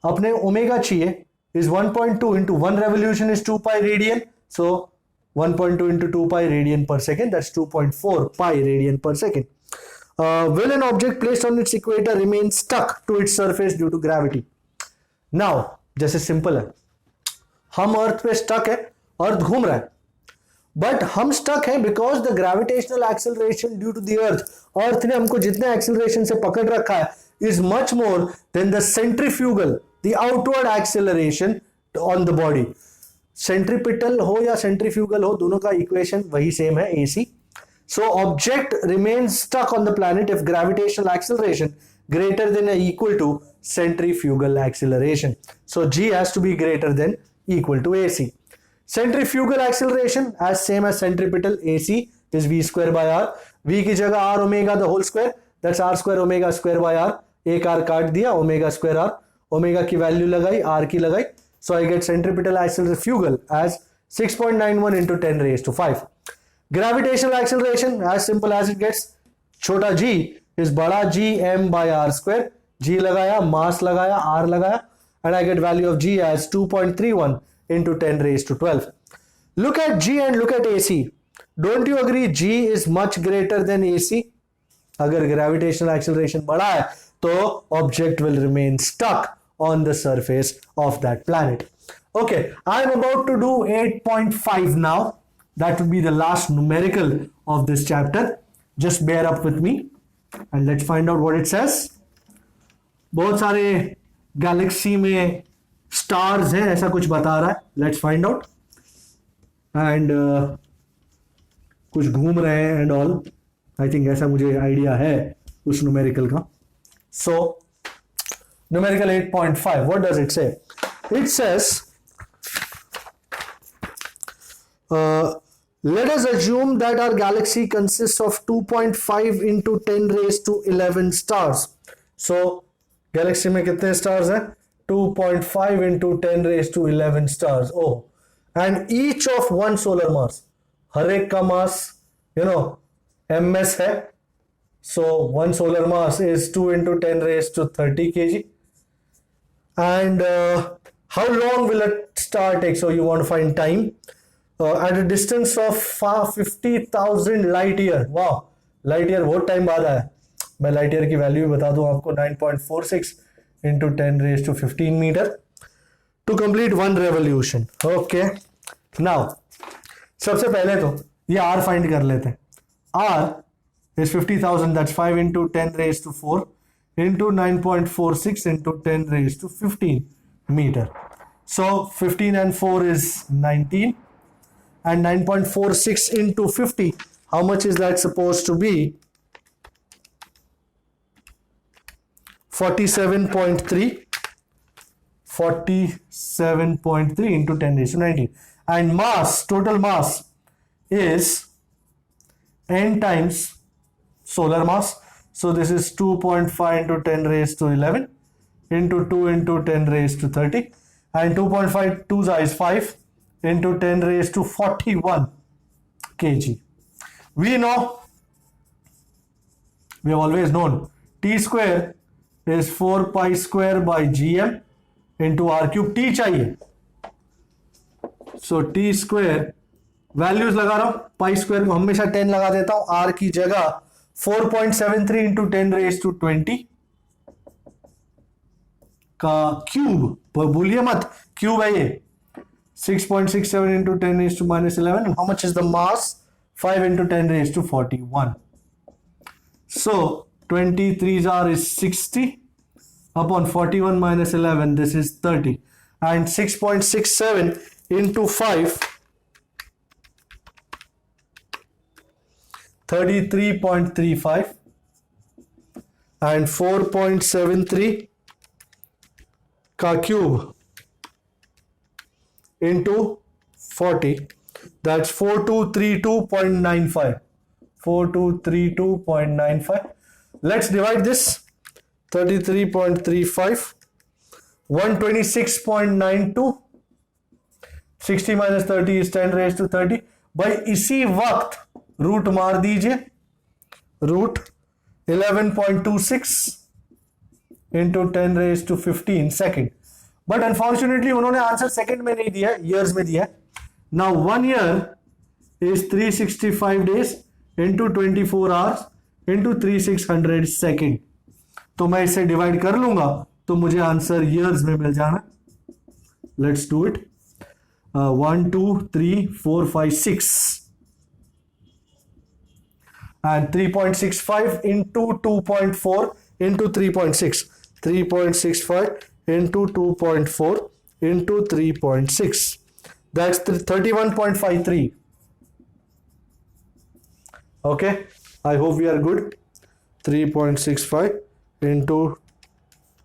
अपने omega चाहिए is 1.2 into 1 revolution is 2 pi radian. So 1.2 into 2 pi radian per second, that's 2.4 pi radian per second. Will an object placed on its equator remain stuck to its surface due to gravity? Now, जैसे simple है, हम अर्थ पे stuck है, अर्थ घूम रहा है, but हम stuck है because the gravitational acceleration due to the earth ने हमको जितने एक्सेलरेशन से पकड़ रखा है is much more than the centrifugal, the outward acceleration on the body. Centripetal हो या centrifugal हो, दोनों का इक्वेशन वही सेम है, AC. So object remains stuck on the planet if gravitational acceleration greater than or equal to centrifugal acceleration. So G has to be greater than equal to AC. Centrifugal acceleration as same as centripetal, AC is V square by R. V की जगह R omega the whole square, that's R square omega square by R. एक R काट दिया, omega square R. Omega की value लगाई, R की लगाई. So I get centripetal acceleration as 6.91 into 10 raised to 5. Gravitational acceleration as simple as it gets. छोटा g is बड़ा G m by R square. G लगाया, mass लगाया, R लगाया, and I get value of G as 2.31 into 10 raised to 12. Look at G and look at AC. Don't you agree G is much greater than AC? अगर gravitational acceleration बड़ा है तो object will remain stuck on the surface of that planet. Okay, I am about to do 8.5 now. That would be the last numerical of this chapter. Just bear up with me and let's find out what it says. बहुत सारे Galaxy में stars हैं, ऐसा कुछ बता रहा है. Let's find out. And कुछ घूम रहे हैं and all. I think ऐसा मुझे आइडिया है उस न्यूमेरिकल का. So numerical 8.5, what does it say? It says let us assume that our galaxy consists of 2.5 into 10 raised to 11 stars. So galaxy में कितने stars हैं? 2.5 into 10 raised to 11 stars. Oh, and each of one solar mass. हर एक का mass, ms है. So one solar mass is 2 into 10 raised to 30 kg. And how long will a star take? So you want to find time. At a distance of 50,000 light year. Wow, light year बहुत time बाद आया. मैं light year की value बता दूं आपको, 9.46 into 10 raised to 15 meter to complete one revolution. Okay. Now सबसे पहले तो ये R फाइंड कर लेते हैं. R is 50,000, that's 5 into 10 raised to 4 into 9.46 into 10 raised to 15 meter. So 15 and 4 is 19 and 9.46 into 50, how much is that supposed to be? 47.3 into 10 raised to 19, and mass, total mass is n times solar mass. So this is 2.5 into 10 raised to 11 into 2 into 10 raised to 30, and 2.5 2 is 5 into 10 raised to 41 kg. We have always known t square is 4 pi square by gm into r cube. t चाहिए, so t square values लगा रहा हूं, pi square को हमेशा 10 लगा देता हूं, r की जगह 4.73 into 10 raised to 20 का क्यूब, भूलिए मत क्यूब है ये. 6.67 into 10 raised to minus 11, and how much is the mass? 5 into 10 raised to 41. So 23's r is 60 upon 41 minus 11, this is 30, and 6.67 into 5, 33.35, and 4.73 का cube into 40, that's 4232.95. 4232.95. Let's divide this. 33.35, 126.92, 60 minus 30 is 10 raised to 30. भाई इसी वक्त root मार दीजिए, root 11.26 into 10 raised to 15 second. But unfortunately उन्होंने answer second में नहीं दिया, ईयर्स में दिया. Now 1 year is 365 days into 24 hours into 3600 second. तो मैं इसे डिवाइड कर लूंगा तो मुझे आंसर ईयर्स में मिल जाना. Let's do it. 1 2 3 4 5 6 and 3.65 into 2.4 into 3.6. 3.65 into 2.4 into 3.6. That's 31.53. Okay, I hope we are good. 3.65 into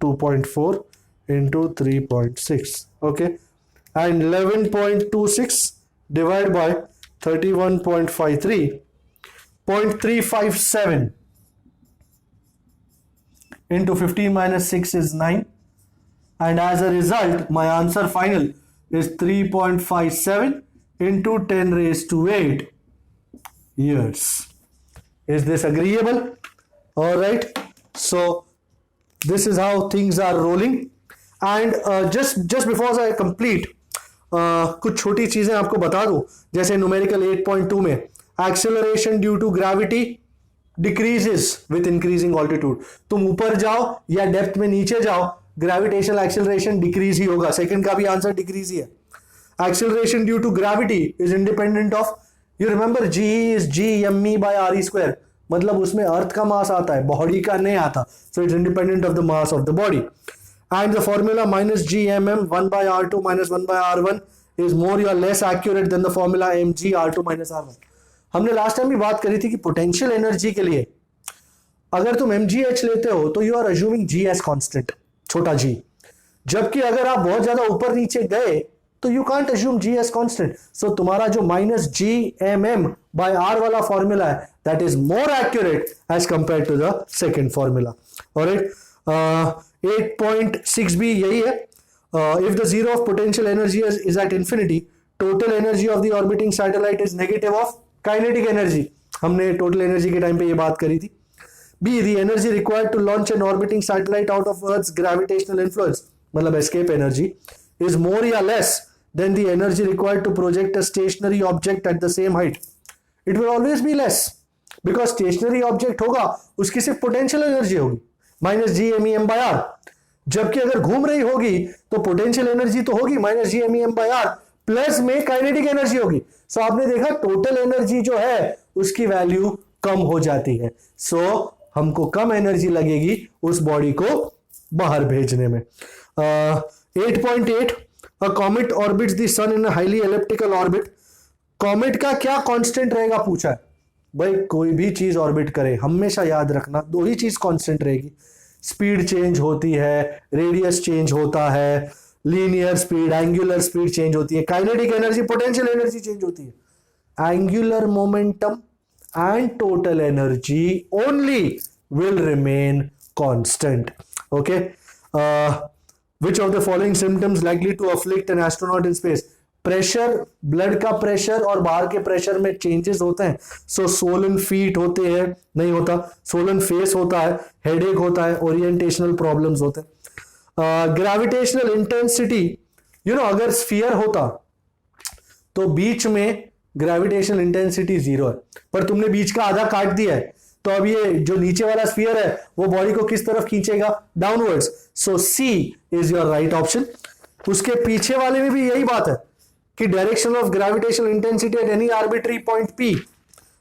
2.4 into 3.6. Okay, and 11.26 divided by 31.53, 0.357 into 15 minus 6 is 9, and as a result my answer final is 3.57 into 10 raised to 8 years. Is this agreeable? All right, so this is how things are rolling. And just before I complete, कुछ छोटी चीजें आपको बता दूं. जैसे numerical 8.2 में acceleration due to gravity decreases with increasing altitude. तुम ऊपर जाओ या डेप्थ में नीचे जाओ, ग्रेविटेशनल एक्सेलरेशन डिक्रीज ही होगा. सेकंड का भी आंसर डिक्रीज ही है. Acceleration due to gravity is independent of, you remember g is GME by RE square, मतलब उसमें अर्थ का मास आता है, बॉडी का नहीं आता. So it's independent of the mass of the body. And the formula minus GMM 1 by R2 minus 1 by R1 is more or less accurate than the formula mg R2 minus R1. हमने last time भी बात करी थी कि potential energy के लिए अगर तुम mgh लेते हो तो you are assuming g as constant, छोटा g. जबकि अगर आप बहुत ज्यादा ऊपर नीचे गए तो you can't assume g as constant. So तुम्हारा जो माइनस GMM by R वाला फॉर्मूला है that is more accurate as compare to the second formula. Alright, 8.6 भी यही है. If the zero of potential energy is at infinity, total energy of the orbiting satellite is negative of kinetic energy. हमने total energy के time पे ये बात करी थी. B, the energy required to launch an orbiting satellite out of Earth's gravitational influence, मतलब escape energy, is more or less than the energy required to project a stationary object at the same height. It will always be less because stationary object होगा उसकी सिर्फ potential energy होगी minus GMEM by R. जबकि अगर घूम रही होगी तो पोटेंशियल एनर्जी तो होगी minus GMEM by R plus में काइनेटिक एनर्जी होगी. सो आपने देखा टोटल एनर्जी जो है उसकी वैल्यू कम हो जाती है. सो हमको कम एनर्जी लगेगी उस बॉडी को बाहर भेजने में. 8.8, a comet orbits the sun in a highly elliptical orbit. Comet का क्या कांस्टेंट रहेगा पूछा है. भाई कोई भी चीज ऑर्बिट करे हमेशा याद रखना दो ही चीज कांस्टेंट रहेगी. स्पीड चेंज होती है, रेडियस चेंज होता है, linear speed, angular speed change होती है, kinetic energy, potential energy change होती है. Angular momentum and total energy only will remain constant. Okay, which of the following symptoms likely to afflict an astronaut in space. Pressure, blood का pressure और बाहर के pressure में changes होते हैं. सो Solan feet होते हैं, नहीं होता, सोलन फेस होता है, हेडेक होता है, ओरिएंटेशनल प्रॉब्लम्स होते हैं. ग्रेविटेशनल इंटेंसिटी, यू नो अगर स्फीयर होता तो बीच में ग्रेविटेशनल इंटेंसिटी 0 है, पर तुमने बीच का आधा काट दिया है तो अब ये जो नीचे वाला स्फीयर है वो बॉडी को किस तरफ खींचेगा, downwards. So C is your right option. उसके पीछे वाले में भी यही बात है कि direction of gravitational intensity at any arbitrary point P,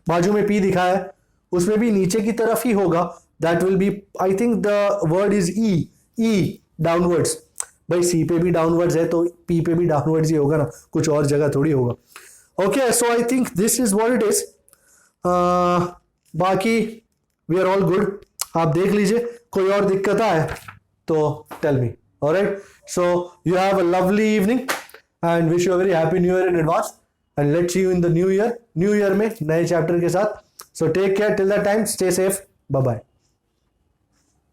बाजू में P दिखा है, उसमें भी नीचे की तरफ ही होगा. That will be, I think the word is E downwards. भाई C पे भी डाउनवर्ड्स है तो P पे भी डाउनवर्ड्स ही होगा ना, कुछ और जगह थोड़ी होगा. Okay, so I think this is what it is. बाकी वी आर ऑल गुड. आप देख लीजिए, कोई और दिक्कत आए तो tell me. Alright, so you have a lovely evening and wish you very happy new year in advance and let's see you in the new year में नए चैप्टर के साथ. So take care till that time, stay safe, bye bye.